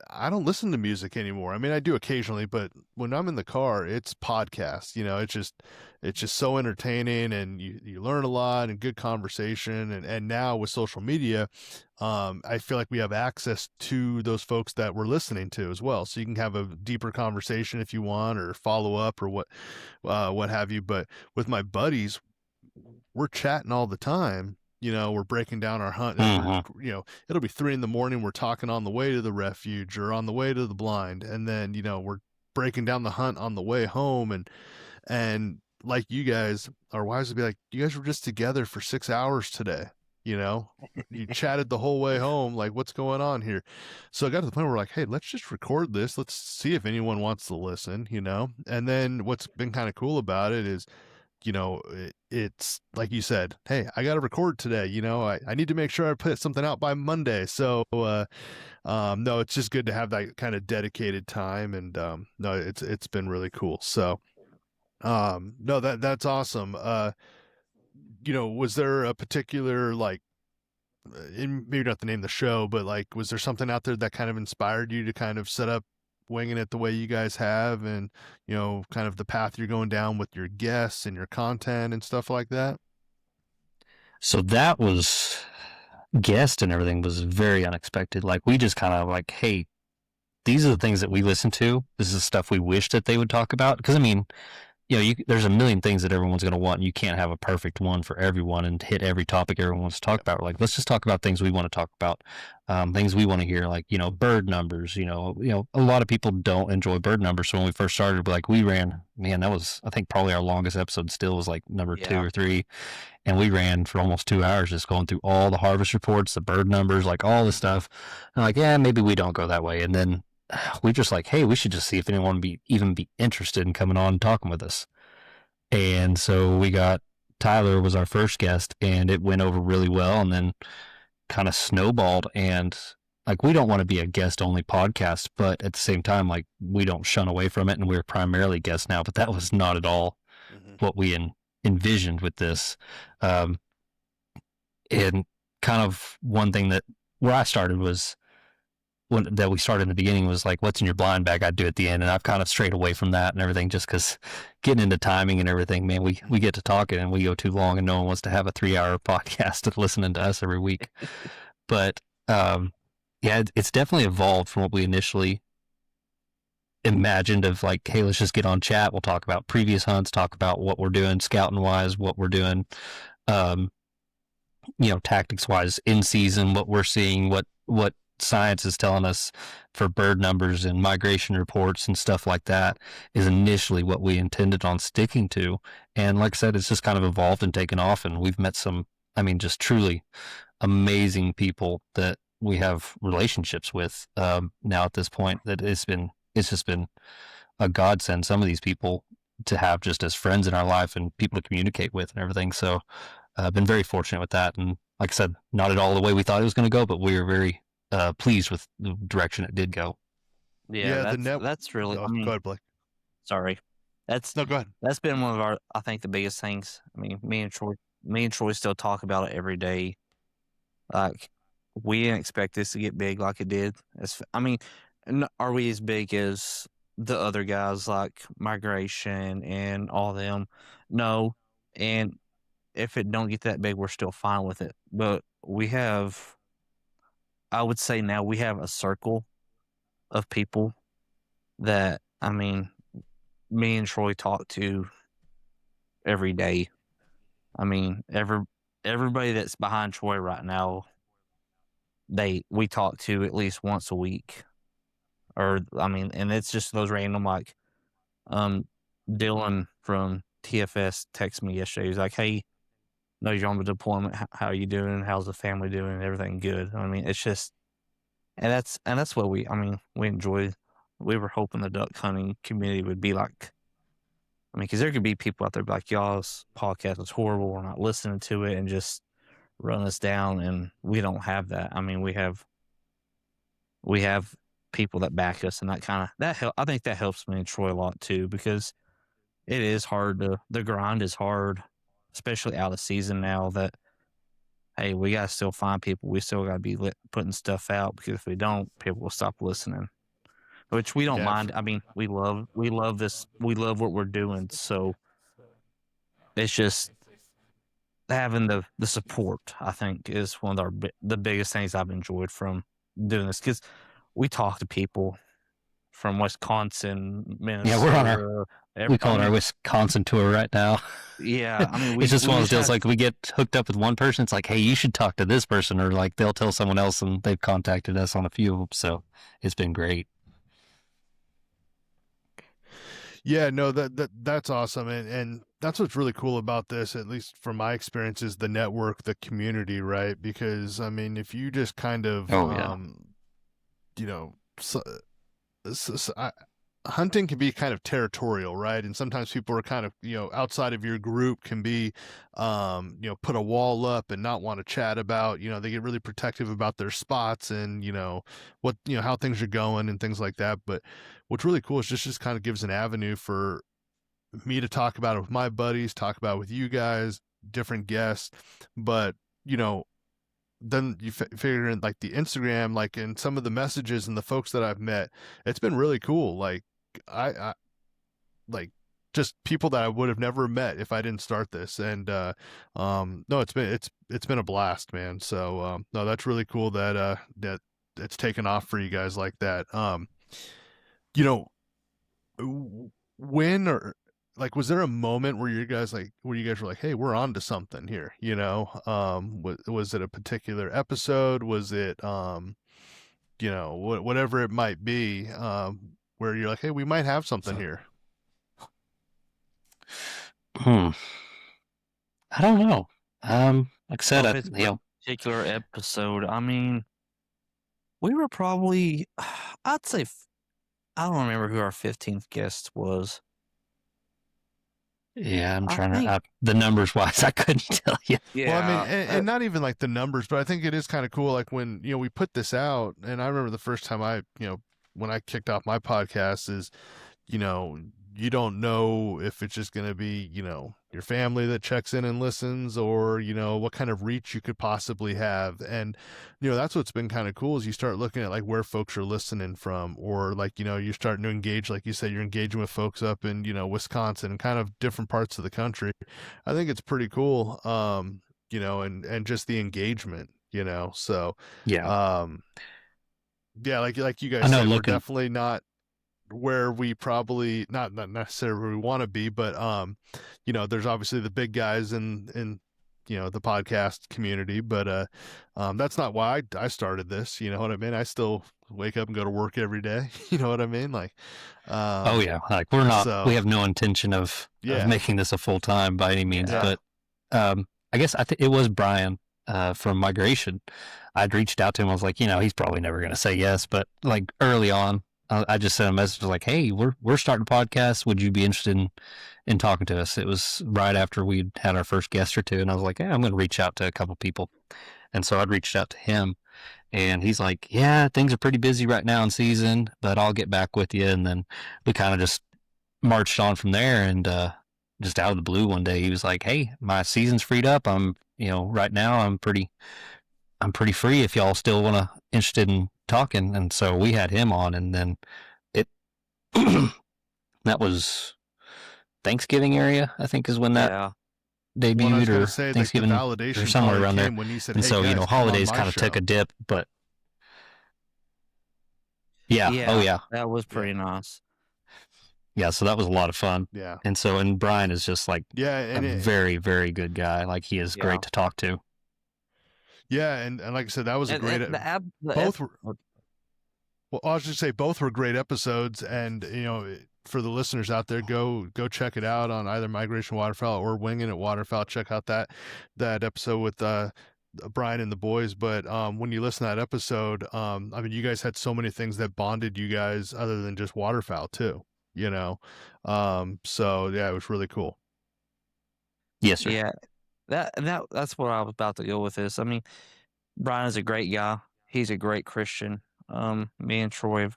I don't listen to music anymore. I mean, I do occasionally, but when I'm in the car, it's podcasts. You know, it's just so entertaining, and you learn a lot and good conversation. And now with social media, I feel like we have access to those folks that we're listening to as well. So you can have a deeper conversation if you want, or follow up, or what have you. But with my buddies, we're chatting all the time. You know, we're breaking down our hunt. You know, it'll be 3 a.m. We're talking on the way to the refuge or on the way to the blind. And then, you know, we're breaking down the hunt on the way home, and like you guys, our wives would be like, you guys were just together for 6 hours today. You chatted the whole way home. Like, what's going on here? So it got to the point where we're like, hey, let's just record this. Let's see if anyone wants to listen, And then what's been kind of cool about it is, it's like you said, hey, I got to record today. I need to make sure I put something out by Monday. So, no, it's just good to have that kind of dedicated time. And, no, it's been really cool. So, no, that's awesome. Was there a particular, like, maybe not the name of the show, but like, was there something out there that kind of inspired you to kind of set up Winging It the way you guys have, and kind of the path you're going down with your guests and your content and stuff like that? So that was guest and everything was very unexpected. Like, we just kind of like, hey, these are the things that we listen to. This is the stuff we wish that they would talk about. Because I mean, there's a million things that everyone's going to want, and you can't have a perfect one for everyone and hit every topic everyone wants to talk about. We're like, let's just talk about things we want to talk about, things we want to hear, like, bird numbers. A lot of people don't enjoy bird numbers. So when we first started, we ran, man, that was, I think, probably our longest episode still was like number 2 or 3. And we ran for almost 2 hours just going through all the harvest reports, the bird numbers, like all this stuff. And like, yeah, maybe we don't go that way. And then we just like, hey, we should just see if anyone would even be interested in coming on and talking with us. And so we got Tyler was our first guest, and it went over really well, and then kind of snowballed. And like, we don't want to be a guest only podcast, but at the same time, like, we don't shun away from it, and we're primarily guests now, but that was not at all what we envisioned with this. And kind of one thing that where I started was that we started in the beginning was like, what's in your blind bag? I'd do at the end. And I've kind of strayed away from that and everything, just because getting into timing and everything, man, we get to talking and we go too long, and no one wants to have a 3-hour podcast listening to us every week. But, yeah, it's definitely evolved from what we initially imagined of like, hey, let's just get on chat. We'll talk about previous hunts, talk about what we're doing scouting wise, what we're doing, tactics wise in season, what we're seeing, what science is telling us for bird numbers and migration reports and stuff like that is initially what we intended on sticking to. And like I said, it's just kind of evolved and taken off, and we've met some, just truly amazing people that we have relationships with now at this point, that it's just been a godsend, some of these people to have just as friends in our life and people to communicate with and everything. So I've been very fortunate with that. And like I said, not at all the way we thought it was going to go, but we were very pleased with the direction it did go. Yeah, that's really, go ahead, Blake. Sorry. No, go ahead. That's been one of our, I think, the biggest things. Me and Troy still talk about it every day. Like, we didn't expect this to get big like it did. Are we as big as the other guys like Migration and all them? No. And if it don't get that big, we're still fine with it. But I would say now we have a circle of people that, me and Troy talk to every day. Everybody that's behind Troy right now, we talk to at least once a week. And it's just those random, like, Dylan from TFS texted me yesterday. He's like, hey, know you're on the deployment. How are you doing? How's the family doing? Everything good? It's just, and that's what we enjoy. We were hoping the duck hunting community would be like, because there could be people out there like, y'all's podcast is horrible, we're not listening to it, and just run us down. And we don't have that. We have people that back us, and I think that helps me and Troy a lot too, because it is hard the grind is hard, especially out of season now, that, hey, we got to still find people. We still got to be putting stuff out, because if we don't, people will stop listening, which we don't mind. We love this. We love what we're doing. So it's just having the support, I think, is one of the biggest things I've enjoyed from doing this, because we talk to people from Wisconsin, Minnesota. Yeah, we're on we call it our Wisconsin tour right now. Yeah, it's just one of those deals. Like, we get hooked up with one person, it's like, hey, you should talk to this person, or like they'll tell someone else, and they've contacted us on a few of them. So it's been great. Yeah, no, that's awesome, and that's what's really cool about this, at least from my experience, is the network, the community, right? Because I mean, if you just kind of, Oh yeah. you know, so, hunting can be kind of territorial, right? And sometimes people are kind of, outside of your group can be, put a wall up and not want to chat about, they get really protective about their spots and, what, how things are going and things like that. But what's really cool is just kind of gives an avenue for me to talk about it with my buddies, talk about it with you guys, different guests. But, you know, then you figure in like the Instagram, like in some of the messages and the folks that I've met, it's been really cool. Like I like just people that I would have never met if I didn't start this. And no, it's been a blast, man. So no, that's really cool that that it's taken off for you guys like that. You know, when or like was there a moment where you guys were like, hey, we're on to something here, was it a particular episode, was it whatever it might be, where you're like, hey, we might have something here? Hmm. I don't know. Like I said, If it's a particular episode, I mean, we were probably, I'd say, I don't remember who our 15th guest was. yeah, I'm trying to, the numbers wise, I couldn't tell you. Yeah. Well, I mean, and not even like the numbers, but I think it is kind of cool. Like when, we put this out, and I remember the first time when I kicked off my podcast is, you don't know if it's just going to be, your family that checks in and listens, or, what kind of reach you could possibly have. And, that's what's been kind of cool is you start looking at like where folks are listening from, or like, you're starting to engage, like you said, you're engaging with folks up in, Wisconsin and kind of different parts of the country. I think it's pretty cool. And just the engagement, so, Yeah. Yeah, like you guys I know, said, we're definitely not where we probably not necessarily where we want to be, but there's obviously the big guys in the podcast community, but that's not why I started this. You know what I mean? I still wake up and go to work every day. You know what I mean? Like, oh yeah, like we have no intention of making this a full time by any means, but I guess it was Brian from Migration. I'd reached out to him. I was like, he's probably never going to say yes, but like early on, I just sent a message like, hey, we're starting a podcast. Would you be interested in talking to us? It was right after we'd had our first guest or two. And I was like, I'm going to reach out to a couple people. And so I'd reached out to him, and he's like, yeah, things are pretty busy right now in season, but I'll get back with you. And then we kind of just marched on from there. And just out of the blue one day, he was like, hey, my season's freed up. I'm, right now I'm pretty free if y'all still interested in talking. And so we had him on, and then it that was Thanksgiving area, I think, is when that debuted, or Thanksgiving, or somewhere around there. When you said, and hey, so guys, holidays kind of took a dip, but oh yeah, that was pretty nice. Yeah, so that was a lot of fun. Yeah. And so, and Brian is just like a very, very good guy. Like, he is great to talk to. Yeah, and like I said, that was a great. Both were. Well, I was just say both were great episodes, and for the listeners out there, go check it out on either Migration Waterfowl or Wingin It Waterfowl. Check out that episode with Brian and the boys. But when you listen to that episode, I mean, you guys had so many things that bonded you guys, other than just waterfowl too. So yeah, it was really cool. Yes, sir. Yeah. That's what I was about to go with this. I mean, Brian is a great guy. He's a great Christian. Me and Troy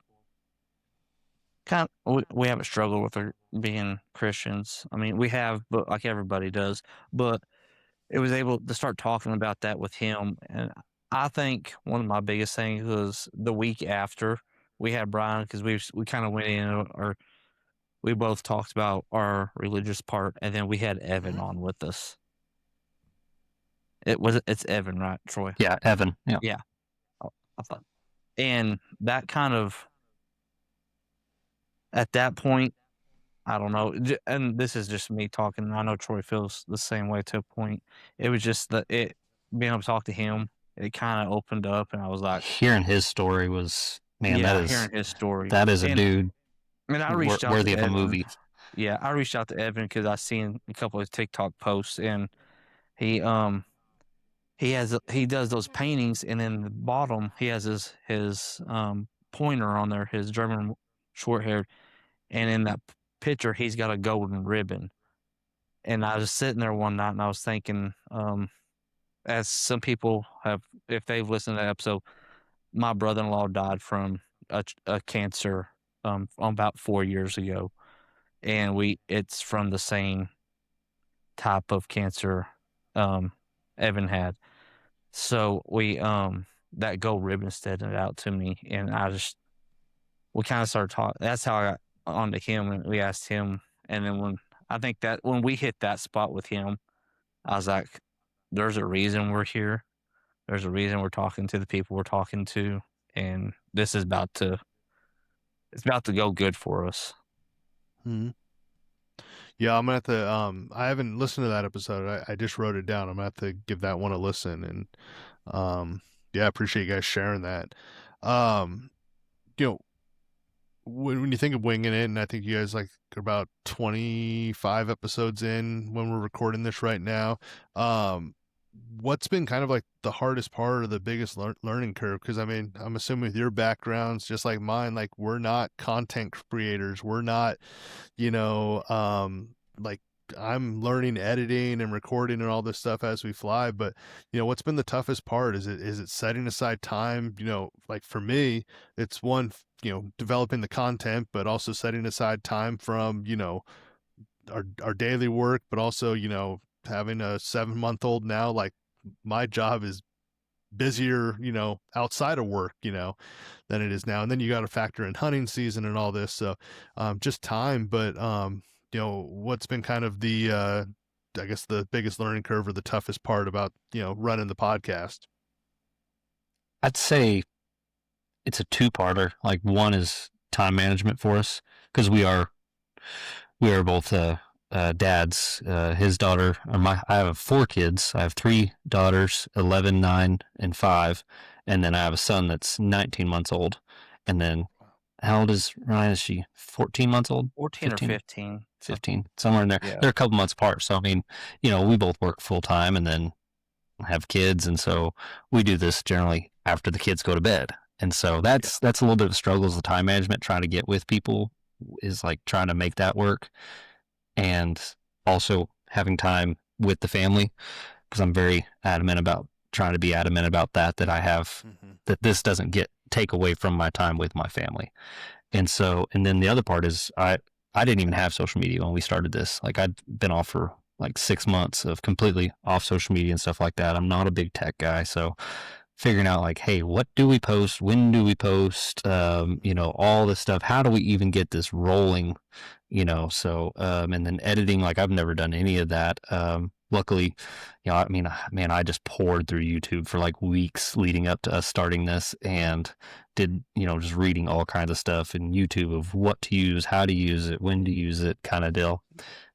we haven't struggled with being Christians. I mean, we have, but like everybody does. But it was able to start talking about that with him, and I think one of my biggest things was the week after we had Brian, because we kind of went in, or we both talked about our religious part, and then we had Evan on with us. It's Evan, right, Troy? Yeah, Evan. Yeah. Yeah. I thought, and that kind of, at that point, I don't know, and this is just me talking. I know Troy feels the same way to a point. It was just being able to talk to him, it kind of opened up, and I was like, hearing his story was, man, hearing his story. That is a dude. And I reached out worthy to of Evan. a movie. Yeah, I reached out to Evan because I seen a couple of TikTok posts, and he he does those paintings, and in the bottom he has his pointer on there, his German short haired, and in that picture he's got a golden ribbon. And I was sitting there one night and I was thinking, as some people have, if they've listened to the episode, my brother-in-law died from a cancer about 4 years ago, and it's from the same type of cancer Evan had. So that gold ribbon stood out to me, and we kind of started talking. That's how I got onto him, and we asked him. And then when we hit that spot with him, I was like, there's a reason we're here. There's a reason we're talking to the people we're talking to, and this is it's about to go good for us. Mhm. Yeah, I'm gonna have to. I haven't listened to that episode. I just wrote it down. I'm gonna have to give that one a listen. And yeah, I appreciate you guys sharing that. Um, you know, when you think of Winging It, and I think you guys like are about 25 episodes in when we're recording this right now. What's been kind of like the hardest part or the biggest learning curve? Because I mean, I'm assuming with your backgrounds, just like mine, like we're not content creators. We're not, like I'm learning editing and recording and all this stuff as we fly. But what's been the toughest part? Is it setting aside time? Like for me, it's one, developing the content, but also setting aside time from, our daily work, but also, having a 7-month-old now, like my job is busier, outside of work, than it is now. And then you got to factor in hunting season and all this. So, just time, but, what's been kind of the, I guess the biggest learning curve or the toughest part about, running the podcast? I'd say it's a two-parter. Like one is time management for us because we are both dads. His daughter, I have 4 kids. I have 3 daughters, 11, 9, and 5, and then I have a son that's 19 months old. And then how old is Ryan? Is she 14 months old? 14 15? or 15. 15, somewhere in there. Yeah. They're a couple months apart. So I mean, we both work full time and then have kids, and so we do this generally after the kids go to bed. And so that's a little bit of a struggle, is the time management, trying to get with people is like trying to make that work, and also having time with the family, because I'm very adamant about trying to be adamant about that I have that this doesn't take away from my time with my family. And so, and then the other part is I didn't even have social media when we started this. Like I'd been off for like 6 months of completely off social media and stuff like that. I'm not a big tech guy. So figuring out like, hey, what do we post? When do we post? All this stuff. How do we even get this rolling? So, and then editing, like I've never done any of that. Luckily, I mean, man, I just poured through YouTube for like weeks leading up to us starting this, and did, just reading all kinds of stuff in YouTube of what to use, how to use it, when to use it, kind of deal.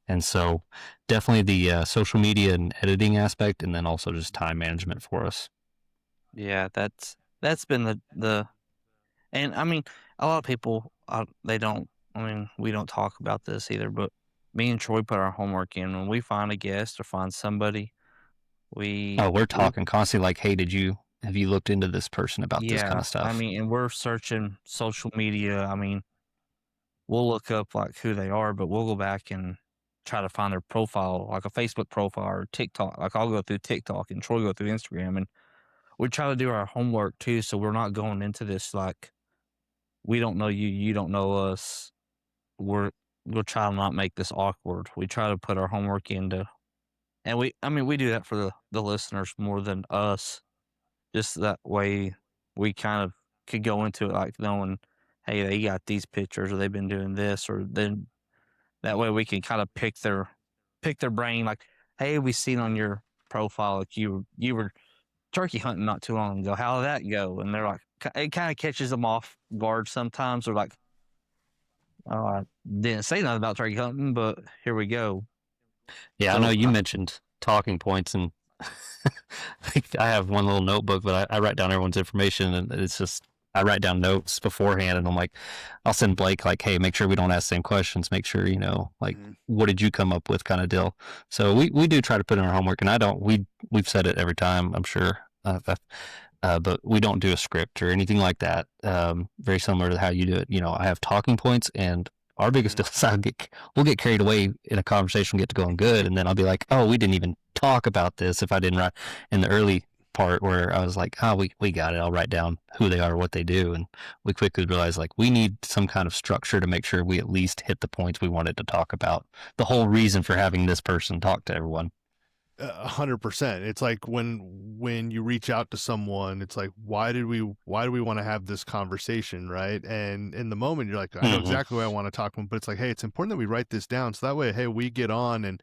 And so definitely the social media and editing aspect, and then also just time management for us. Yeah, that's been and I mean, a lot of people, we don't talk about this either, but me and Troy put our homework in. When we find a guest or find somebody, we're talking constantly like, hey, have you looked into this person about this kind of stuff? I mean, and we're searching social media. I mean, we'll look up like who they are, but we'll go back and try to find their profile, like a Facebook profile or TikTok. Like I'll go through TikTok and Troy go through Instagram, and we try to do our homework too, so we're not going into this like we don't know you, you don't know us. We'll try to not make this awkward. We try to put our homework into, and we do that for the listeners more than us. Just that way we kind of could go into it like knowing, hey, they got these pictures or they've been doing this, or then that way we can kind of pick their brain like, hey, we seen on your profile like you were turkey hunting not too long ago. How did that go? And they're like, it kind of catches them off guard sometimes. They're like, oh, I didn't say nothing about turkey hunting, but here we go. Yeah, so, I know you mentioned talking points, and I have one little notebook, but I write down everyone's information, and it's just I write down notes beforehand, and I'm like, I'll send Blake like, hey, make sure we don't ask the same questions. Make sure like, Mhm. what did you come up with, kind of deal. So we do try to put in our homework, and I don't. We've said it every time, I'm sure. But we don't do a script or anything like that. Very similar to how you do it. I have talking points, and our biggest deal is we'll get carried away in a conversation, get to going good, and then I'll be like, oh, we didn't even talk about this if I didn't write in the early part where I was like, oh, we got it. I'll write down who they are, what they do, and we quickly realized like we need some kind of structure to make sure we at least hit the points we wanted to talk about. The whole reason for having this person talk to everyone. 100%. It's like when you reach out to someone, it's like, why do we want to have this conversation, right? And in the moment, you're like, I know Mm-hmm. exactly what I want to talk to them, but it's like, hey, it's important that we write this down so that way, hey, we get on and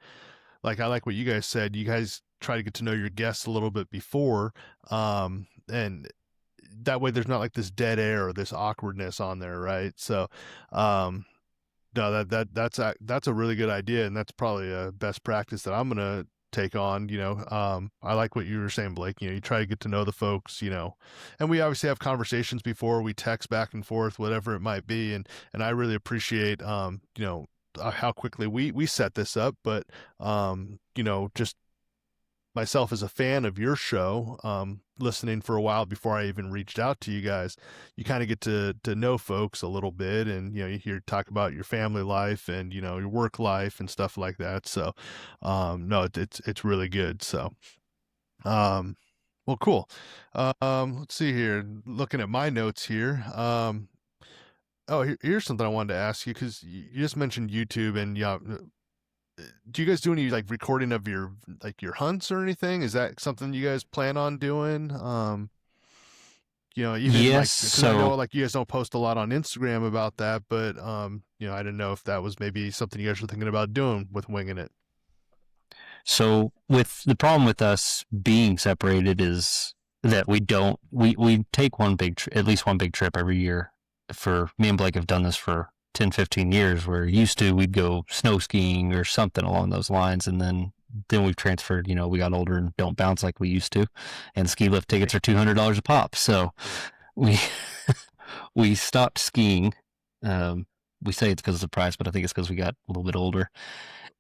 like I like what you guys said. You guys try to get to know your guests a little bit before, and that way there's not like this dead air or this awkwardness on there, right? So, um, no, that's a really good idea, and that's probably a best practice that I'm gonna take on. I like what you were saying, Blake. You try to get to know the folks. And we obviously have conversations before we text back and forth, whatever it might be, and I really appreciate how quickly we set this up, but just myself as a fan of your show, listening for a while before I even reached out to you guys, you kind of get to know folks a little bit, and you hear talk about your family life and your work life and stuff like that. So, no, it's really good. So, um, well, cool. Let's see here. Looking at my notes here. Oh, here's something I wanted to ask you because you just mentioned YouTube and yeah, do you guys do any like recording of your hunts or anything? Is that something you guys plan on doing? Even Yes. like because I know So like you guys don't post a lot on Instagram about that, but I didn't know if that was maybe something you guys were thinking about doing with winging it. So with the problem with us being separated is that we take at least one big trip every year. For me and Blake have done this for 10, 15 years, where used to we'd go snow skiing or something along those lines, and then we've transferred, we got older and don't bounce like we used to, and ski lift tickets are $200 a pop. So we we stopped skiing. We say it's because of the price, but I think it's because we got a little bit older.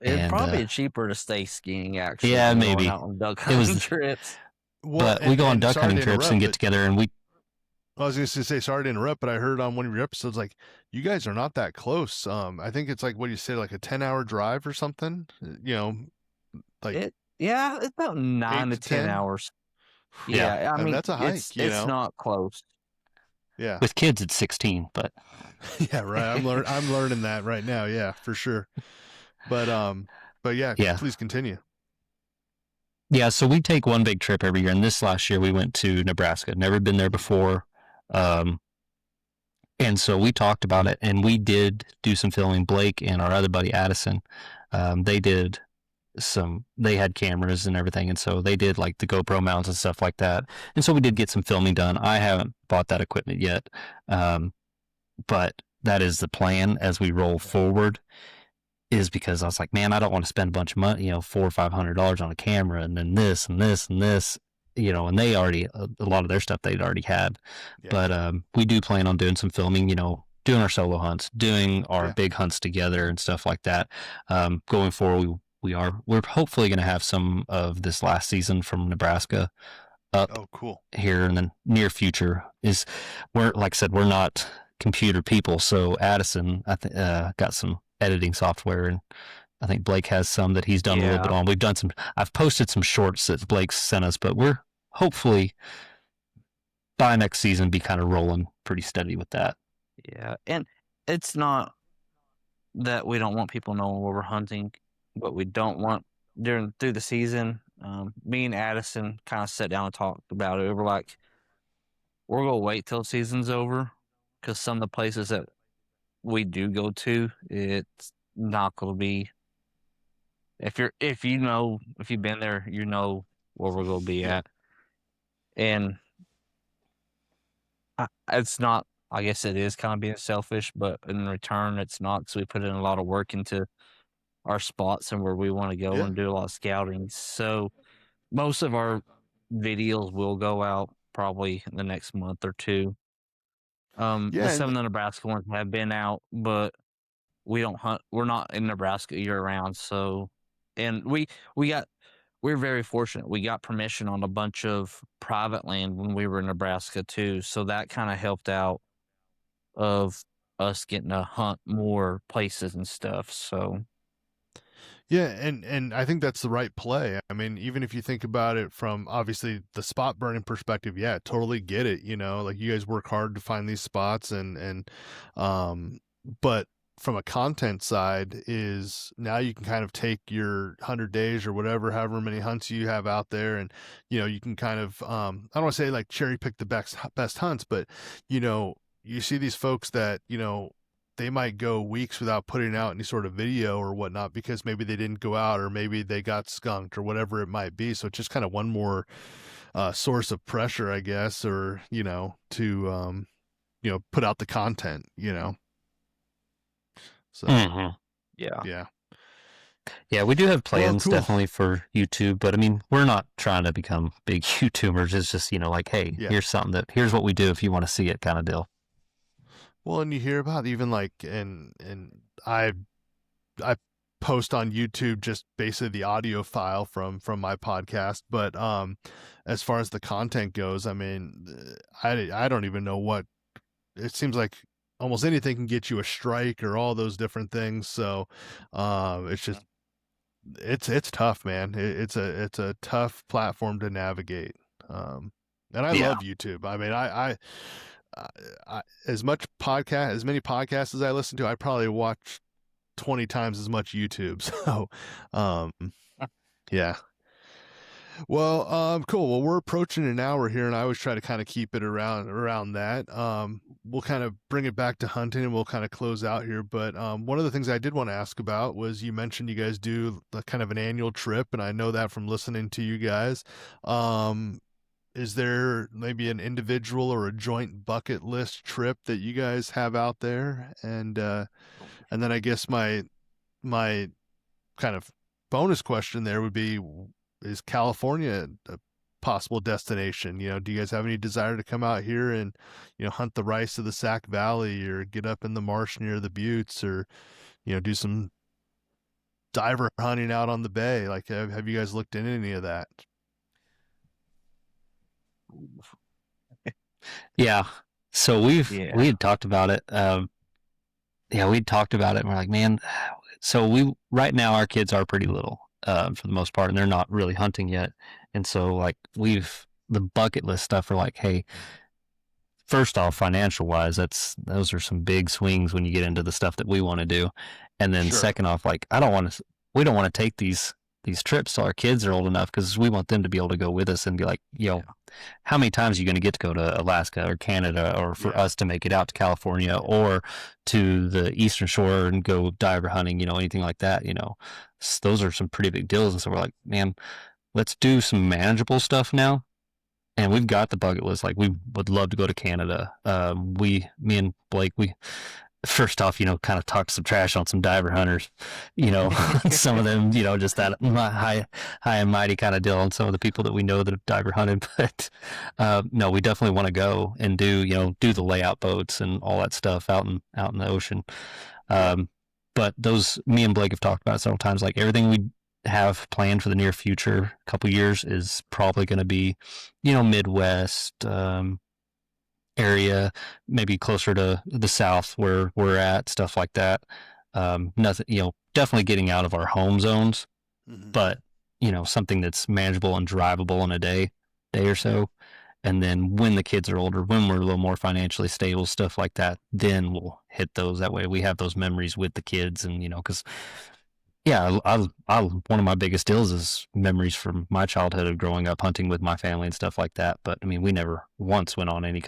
It's And probably cheaper to stay skiing actually yeah, than going maybe out on duck it hunting was. trips. Well, But we go on and duck sorry hunting to trips and interrupt, get but together, and we I was going to say sorry to interrupt, but I heard on one of your episodes like you guys are not that close. I think it's like what you said, like a 10-hour drive or something. Like Yeah, it's about 9 eight to to 10 ten. hours. yeah, Yeah, I And mean, that's a hike. it's not close. Yeah. with kids it's 16, but Yeah, right. I'm learning that right now. Yeah, for sure. But yeah, yeah, please continue. yeah. So we take one big trip every year, and this last year we went to Nebraska. Never been there before, um, and so we talked about it, and we did do some filming. Blake and our other buddy Addison, they did some. They had cameras and everything, and so they did like the GoPro mounts and stuff like that. And so we did get some filming done. I haven't bought that equipment yet, but that is the plan as we roll forward. Is because I was like, man, I don't want to spend a bunch of money, $400 or $500 on a camera, and then this and this and this, and they already a lot of their stuff they'd already had. Yeah. But we do plan on doing some filming, doing our solo hunts, doing our Yeah. big hunts together and stuff like that. Going forward, we're hopefully going to have some of this last season from Nebraska up Oh, cool. here in the near future. We're like I said, we're not computer people, so Addison got some editing software, and I think Blake has some that he's done a little bit Yeah, on. I've posted some shorts that Blake sent us, but we're hopefully by next season be kind of rolling pretty steady with that. yeah. And it's not that we don't want people knowing where we're hunting, but we don't want through the season. Me and Addison kind of sat down and talked about it. We were like, we're gonna wait till the season's over because some of the places that we do go to, it's not gonna be. If you've been there, you know where we're gonna be Yeah. at, and it's not. I guess it is kind of being selfish, but in return, it's not because we put in a lot of work into our spots and where we want to go Yeah. and do a lot of scouting. So most of our videos will go out probably in the next month or two. The Yeah, some and of the Nebraska ones have been out, but we don't hunt. We're not in Nebraska year round, so and we got we're very fortunate. We got permission on a bunch of private land when we were in Nebraska too, so that kind of helped out of us getting to hunt more places and stuff. So yeah, and I think that's the right play. I mean, even if you think about it from obviously the spot burning perspective, yeah, totally get it. You know, like you guys work hard to find these spots, and but from a content side is now you can kind of take your 100 days or whatever, however many hunts you have out there, and you can kind of I don't want to say like cherry pick the best hunts, but you see these folks that they might go weeks without putting out any sort of video or whatnot because maybe they didn't go out or maybe they got skunked or whatever it might be. So it's just kind of one more source of pressure, I guess, or to put out the content. So Mhm. yeah, yeah. Yeah, we do have Well, plans cool. definitely for YouTube, but I mean, we're not trying to become big YouTubers. It's just, like, hey, Yeah. here's what we do if you want to see it kind of deal. Well, and you hear about even like and I post on YouTube just basically the audio file from my podcast, but as far as the content goes, I mean, I don't even know what it seems like. Almost anything can get you a strike or all those different things. So it's just it's tough, man. It's a tough platform to navigate. And I Yeah. love YouTube. I mean, as much podcast as many podcasts as I listen to, I probably watch 20 times as much YouTube. So, um, yeah. Well, cool. Well, we're approaching an hour here, and I always try to kind of keep it around that. We'll kind of bring it back to hunting, and we'll kind of close out here. But one of the things I did want to ask about was you mentioned you guys do kind of an annual trip, and I know that from listening to you guys. Is there maybe an individual or a joint bucket list trip that you guys have out there? And then I guess my kind of bonus question there would be, is California a possible destination? Do you guys have any desire to come out here and, hunt the rice of the Sac Valley or get up in the marsh near the Buttes or, do some diver hunting out on the bay? Like, have you guys looked into any of that? Yeah. So we yeah, had talked about it. Yeah, we'd talked about it and we're like, man, so right now our kids are pretty little, for the most part, and they're not really hunting yet. And so like the bucket list stuff are like, hey, first off, financial wise, those are some big swings when you get into the stuff that we want to do. And then Sure. second off, like we don't want to take these trips till our kids are old enough because we want them to be able to go with us and be like, how many times are you going to get to go to Alaska or Canada, or for Yeah. us to make it out to California or to the Eastern Shore and go diver hunting, anything like that, those are some pretty big deals. And so we're like, man, let's do some manageable stuff now. And we've got the bucket list. Like, we would love to go to Canada. Me and Blake, we first off, kind of talked some trash on some diver hunters, some of them, just that high and mighty kind of deal on some of the people that we know that have diver hunted. But no, we definitely want to go and do the layout boats and all that stuff out in the ocean. Yeah. But me and Blake have talked about it several times. Like, everything we have planned for the near future, couple years, is probably going to be, Midwest, area, maybe closer to the south where we're at, stuff like that. Nothing, definitely getting out of our home zones, Mm-hmm. but something that's manageable and drivable in a day or Yeah. so. And then when the kids are older, when we're a little more financially stable, stuff like that, then we'll hit those. That way we have those memories with the kids, and because yeah, one of my biggest deals is memories from my childhood of growing up hunting with my family and stuff like that. But I mean, we never once never been on any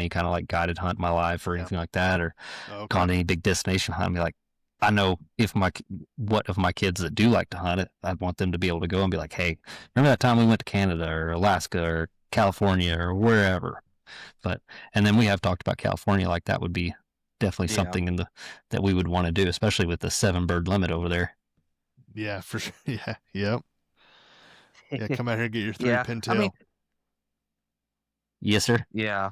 kind of like guided hunt in my life or Yeah. anything like that, or Okay. gone to any big destination hunt and be like, I know what of my kids that do like to hunt it, I'd want them to be able to go and be like, hey, remember that time we went to Canada or Alaska or California or wherever. But, and then we have talked about California, like that would be definitely yeah. something that we would want to do, especially with the 7 bird limit over there. Yeah, for sure. Yeah. Yep. Yeah. Come out here and get your three Yeah, I mean, pintail. Yes, sir. yeah,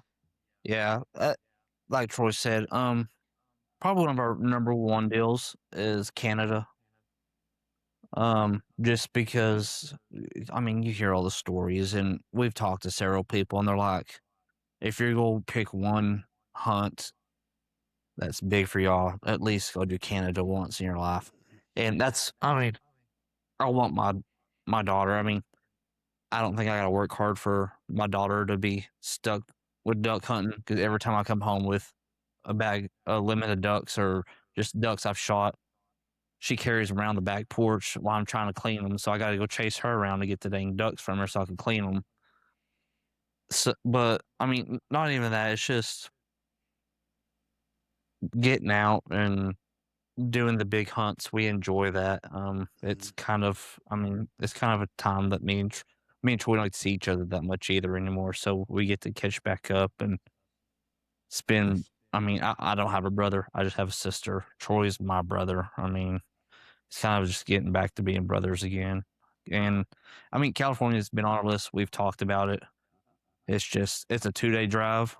yeah. like Troy said, probably one of our number one deals is Canada. Just because, I mean, you hear all the stories, and we've talked to several people, and they're like, if you're going to pick one hunt that's big for y'all, at least go to Canada once in your life. And that's, I mean, I want my daughter. I mean, I don't think I got to work hard for my daughter to be stuck with duck hunting because every time I come home with a limit of ducks or just ducks I've shot, she carries around the back porch while I'm trying to clean them. So I got to go chase her around to get the dang ducks from her so I can clean them. So, but I mean, not even that. It's just getting out and doing the big hunts. We enjoy that. It's kind of, I mean, it's kind of a time that me and Troy don't see each other that much either anymore. So we get to catch back up and spend. I mean, I don't have a brother. I just have a sister. Troy's my brother. I mean, it's kind of just getting back to being brothers again. And I mean, California's been on our list. We've talked about it. It's just, it's a 2-day drive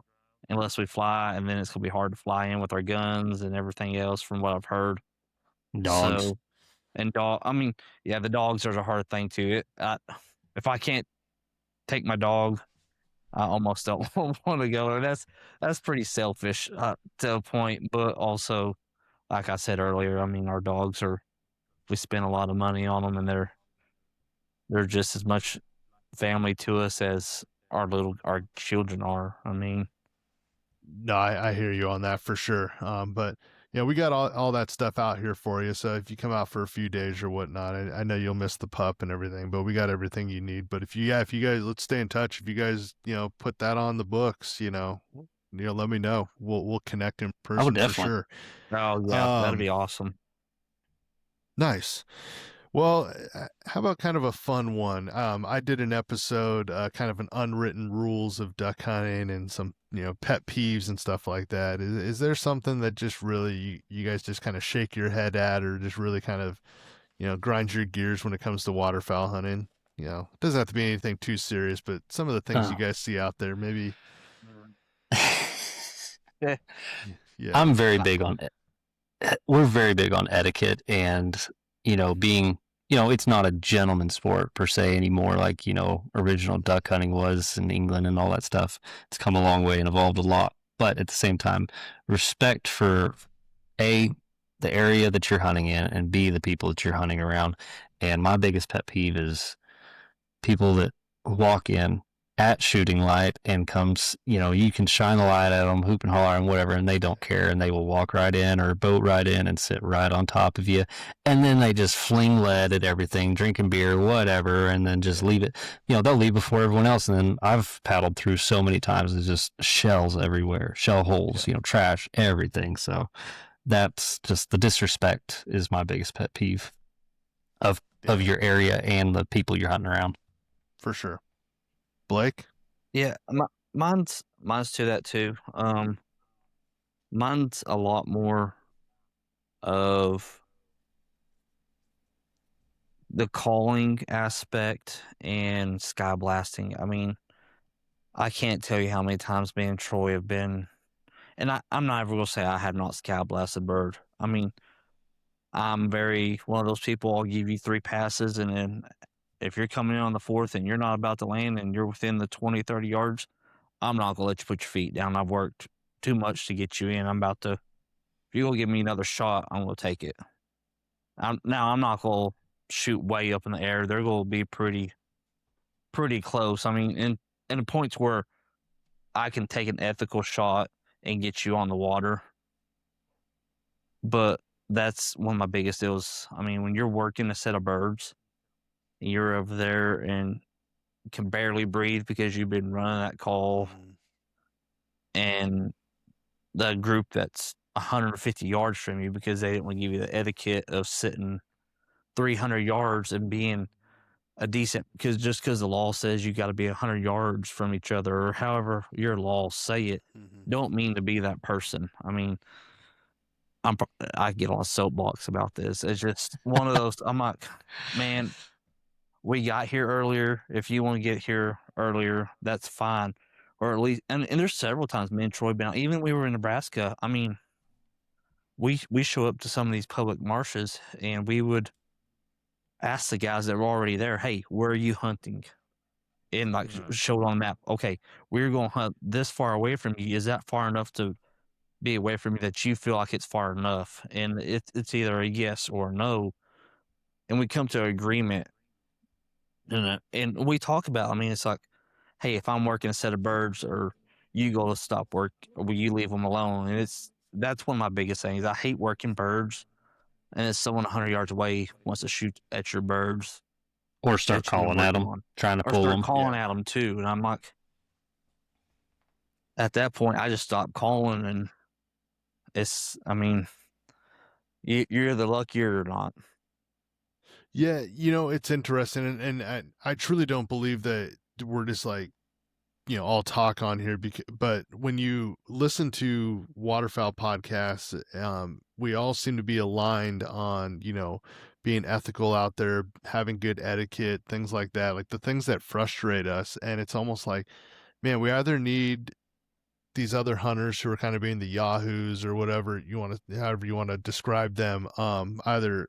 unless we fly, and then it's gonna be hard to fly in with our guns and everything else from what I've heard. Dogs. So, and I mean, yeah, the dogs are a hard thing too. If I can't take my dog, I almost don't want to go. And that's pretty selfish to a point, but also, like I said earlier, I mean, our dogs are, we spend a lot of money on them, and they're just as much family to us as our children are. I mean, No, I hear you on that for sure. But yeah, we got all that stuff out here for you. So if you come out for a few days or whatnot, I know you'll miss the pup and everything, but we got everything you need. But if you guys, let's stay in touch. If you guys, put that on the books, let me know. We'll connect in I would person for definitely. sure. oh yeah, that'd be awesome. Nice. Well, how about kind of a fun one? I did an episode, kind of an unwritten rules of duck hunting and some, pet peeves and stuff like that. Is there something that just really you guys just kind of shake your head at, or just really kind of, grinds your gears when it comes to waterfowl hunting? It doesn't have to be anything too serious, but some of the things you Oh. guys see out there, maybe. Yeah. I'm very big on it. We're very big on etiquette and, being, it's not a gentleman's sport per se anymore, like, original duck hunting was in England and all that stuff. It's come a long way and evolved a lot. But at the same time, respect for A, the area that you're hunting in, and B, the people that you're hunting around. And my biggest pet peeve is people that walk in at shooting light and comes, you can shine the light at them, hoop and holler and whatever, and they don't care, and they will walk right in or boat right in and sit right on top of you, and then they just fling lead at everything, drinking beer, whatever, and then just leave it. They'll leave before everyone else, and then I've paddled through so many times, there's just shells everywhere, shell holes, trash, everything. So that's just, the disrespect is my biggest pet peeve of your area and the people you're hunting around. For sure. Blake? Yeah, mine's to that too. Mine's a lot more of the calling aspect and sky blasting. I mean, I can't tell you how many times me and Troy have been, and I'm not ever gonna say I have not sky blasted a bird. I mean, I'm very one of those people. I'll give you 3 passes, and then if you're coming in on the 4th and you're not about to land and you're within the 20, 30 yards, I'm not going to let you put your feet down. I've worked too much to get you in. If you're going to give me another shot, I'm going to take it. I'm not going to shoot way up in the air. They're going to be pretty close. I mean, in the points where I can take an ethical shot and get you on the water. But that's one of my biggest deals. I mean, when you're working a set of birds, you're over there and can barely breathe because you've been running that call, and the group that's 150 yards from you because they didn't want to give you the etiquette of sitting 300 yards and being a decent, because the law says you got to be 100 yards from each other, or however your laws say it. Don't mean to be that person. I mean, I get on a soapbox about this. It's just one of those. I'm like, man, we got here earlier. If you want to get here earlier, that's fine. or at least, and there's several times me and Troy been out. Even when we were in Nebraska, I mean, we show up to some of these public marshes, and we would ask the guys that were already there, "Hey, where are you hunting?" And like Mhm. show it on the map. Okay, we're going to hunt this far away from you. Is that far enough to be away from you that you feel like it's far enough? And it's either a yes or a no, and we come to an agreement. And we talk about. I mean, it's like, hey, if I'm working a set of birds, or you go to stop work, or will you leave them alone? And that's one of my biggest things. I hate working birds, and if someone 100 yards away wants to shoot at your birds Or start that you've been calling at working them, on, trying to or pull start them. calling Yeah. at them too. And I'm like, at that point, I just stopped calling, and I mean, you're the luckier or not. Yeah, it's interesting, and I truly don't believe that we're just like, all talk on here, but when you listen to waterfowl podcasts, we all seem to be aligned on, being ethical out there, having good etiquette, things like that, like the things that frustrate us. And it's almost like, man, we either need these other hunters who are kind of being the yahoos or whatever however you want to describe them, either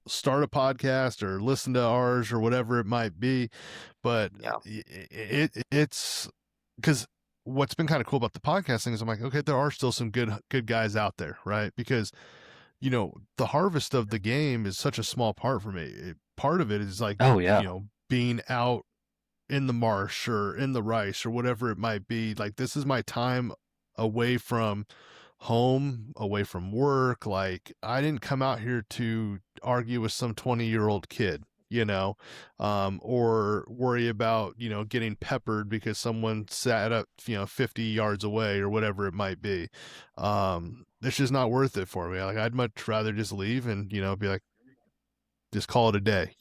start a podcast or listen to ours or whatever it might be. But Yeah. it's because what's been kind of cool about the podcasting is I'm like, okay, there are still some good guys out there, right? Because the harvest of the game is such a small part for me. Part of it is like, Oh yeah. being out in the marsh or in the rice or whatever it might be. Like, this is my time away from home, away from work. Like, I didn't come out here to argue with some 20-year-old kid, or worry about, getting peppered because someone sat up, 50 yards away or whatever it might be. It's just not worth it for me. Like, I'd much rather just leave and, be like, just call it a day,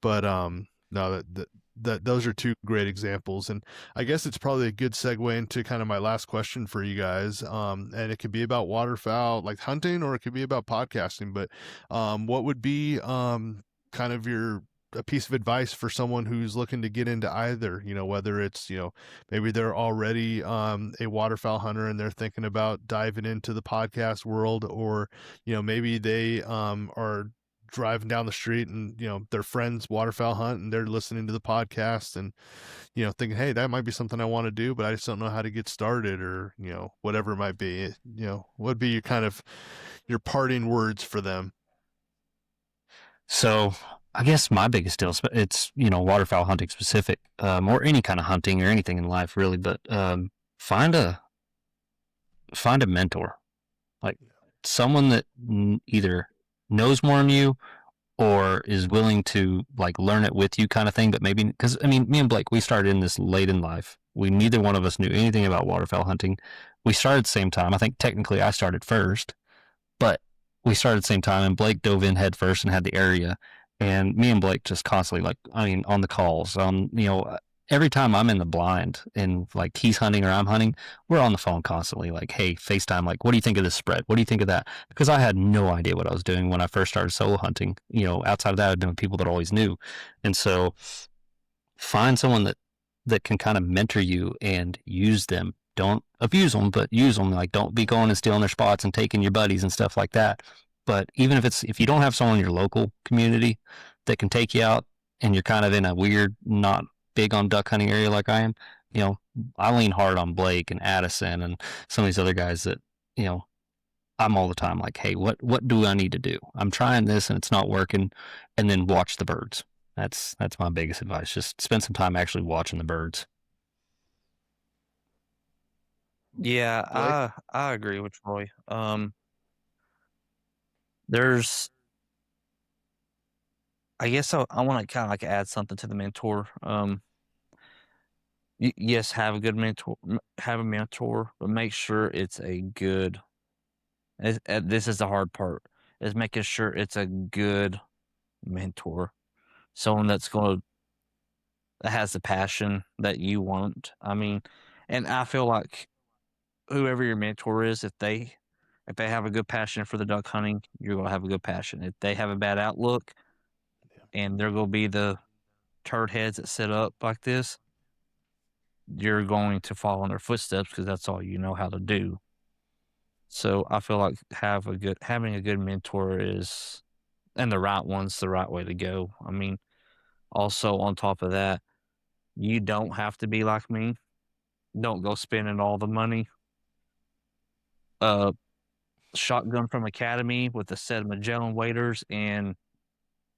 But no, that those are two great examples, and I guess it's probably a good segue into kind of my last question for you guys. And it could be about waterfowl, like hunting, or it could be about podcasting. But what would be kind of a piece of advice for someone who's looking to get into either, whether it's, maybe they're already a waterfowl hunter and they're thinking about diving into the podcast world, or maybe they are driving down the street and their friends waterfowl hunt and they're listening to the podcast and thinking, hey, that might be something I want to do, but I just don't know how to get started, or whatever it might be. What would be your kind of your parting words for them? So I guess my biggest deal is it's waterfowl hunting specific, or any kind of hunting or anything in life really. But find a mentor, like someone that either knows more than you or is willing to like learn it with you, kind of thing. But maybe because I mean, me and Blake, we started in this late in life. We neither one of us knew anything about waterfowl hunting. We started at the same time. I think technically I started first, but we started at the same time, and Blake dove in head first and had the area. And me and Blake just constantly, like, I mean, on the calls, every time I'm in the blind and like he's hunting or I'm hunting, we're on the phone constantly, like, hey, FaceTime, like, what do you think of this spread? What do you think of that? Because I had no idea what I was doing when I first started solo hunting. Outside of that, I'd been with people that always knew. And so find someone that can kind of mentor you and use them. Don't abuse them, but use them. Like, don't be going and stealing their spots and taking your buddies and stuff like that. But even if you don't have someone in your local community that can take you out, and you're kind of in a weird, not big on duck hunting area like I am, I lean hard on Blake and Addison and some of these other guys that, I'm all the time like, hey, what do I need to do? I'm trying this and it's not working, and then watch the birds. That's my biggest advice. Just spend some time actually watching the birds. Yeah, Blake? I agree with Troy. There's I guess I want to kind of like add something to the mentor. Yes, have a good mentor, have a mentor, but make sure it's a good. This is the hard part: is making sure it's a good mentor, someone that has the passion that you want. I mean, and I feel like whoever your mentor is, if they have a good passion for the duck hunting, you're gonna have a good passion. If they have a bad outlook, and they're gonna be the turd heads that sit up like this, you're going to follow in their footsteps because that's all you know how to do. So I feel like having a good mentor is, and the right one's the right way to go. I mean, also on top of that, you don't have to be like me. Don't go spending all the money. Uh, Shotgun from Academy with a set of Magellan waders and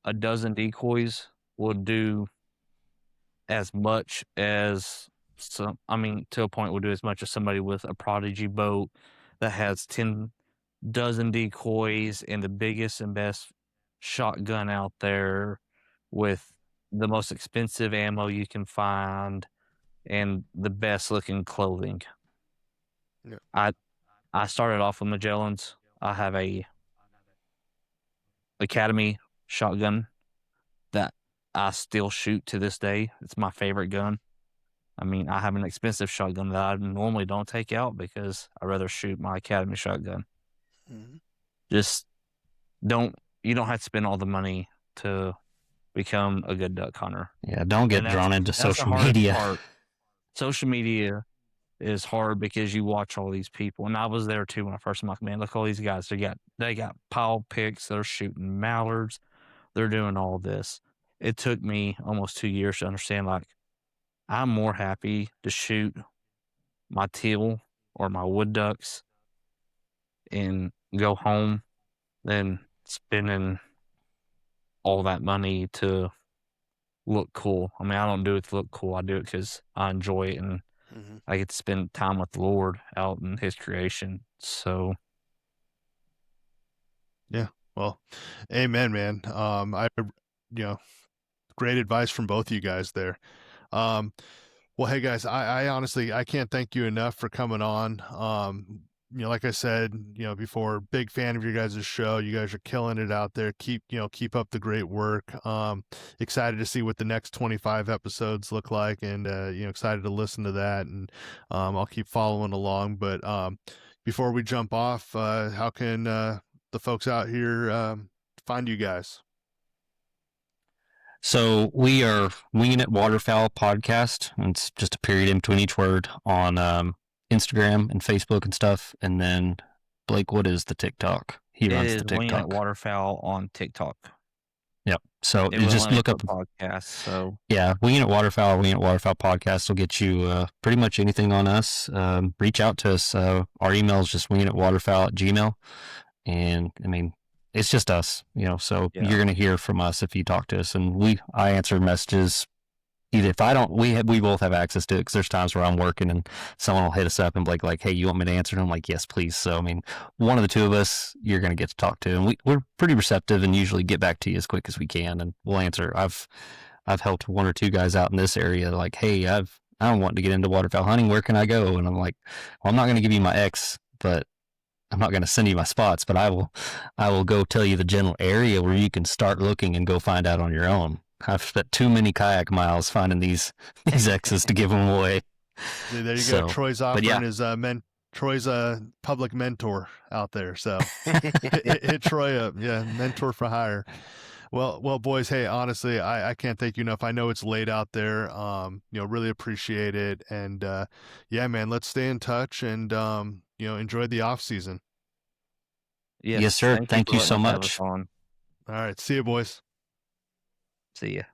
a dozen decoys will do as much as to a point will do as much as somebody with a Prodigy boat that has 10 dozen decoys and the biggest and best shotgun out there with the most expensive ammo you can find and the best looking clothing. Yeah. I started off with Magellan's. I have a Academy shotgun that I still shoot to this day. It's my favorite gun. I mean, I have an expensive shotgun that I normally don't take out because I rather shoot my Academy shotgun. Mm-hmm. Just you don't have to spend all the money to become a good duck hunter. Yeah, don't get And drawn into that's the social hardest media. part. Social media is hard because you watch all these people, and I was there too when I first. I'm like, man, look all these guys. They got pile picks. They're shooting mallards. They're doing all this. It took me almost 2 years to understand. Like, I'm more happy to shoot my teal or my wood ducks and go home than spending all that money to look cool. I mean, I don't do it to look cool. I do it because I enjoy it and Mm-hmm. I get to spend time with the Lord out in His creation. So, Yeah. Well, amen, man. Great advice from both of you guys there. Um, well, hey guys, I honestly, I can't thank you enough for coming on. Like I said, before, big fan of your guys' show. You guys are killing it out there. Keep up the great work. Excited to see what the next 25 episodes look like, and excited to listen to that. And I'll keep following along. But before we jump off, how can the folks out here find you guys? So we are Wingin It Waterfowl podcast. It's just a period in between each word on Instagram and Facebook and stuff. And then Blake, what is the TikTok? He it runs is the Winging It TikTok. Waterfowl on TikTok. Yep. So It you will just link look to up the podcast. So yeah, Wingin It Waterfowl, Wingin It Waterfowl podcast will get you pretty much anything on us. Reach out to us. Our email is just wingingitwaterfowl@gmail. And I mean, it's just us, so yeah, you're going to hear from us if you talk to us. And I answer messages. Either if I don't, we both have access to it because there's times where I'm working and someone will hit us up and be like, hey, you want me to answer? And I'm like, yes, please. So, I mean, one of the two of us, you're going to get to talk to. And we're pretty receptive and usually get back to you as quick as we can. And we'll answer. I've helped one or two guys out in this area like, hey, I'm wanting to get into waterfowl hunting. Where can I go? And I'm like, well, I'm not going to give you my X, but I'm not going to send you my spots, but I will go tell you the general area where you can start looking and go find out on your own. I've spent too many kayak miles finding these X's to give them away. There you go. Troy's offering his Troy's a public mentor out there. So hit Troy up. Yeah, mentor for hire. Well, boys. Hey, honestly, I can't thank you enough. I know it's late out there. Really appreciate it. And yeah, man, let's stay in touch and enjoy the off season. Yes, sir. Thank you so much. All right, see you, boys. See ya.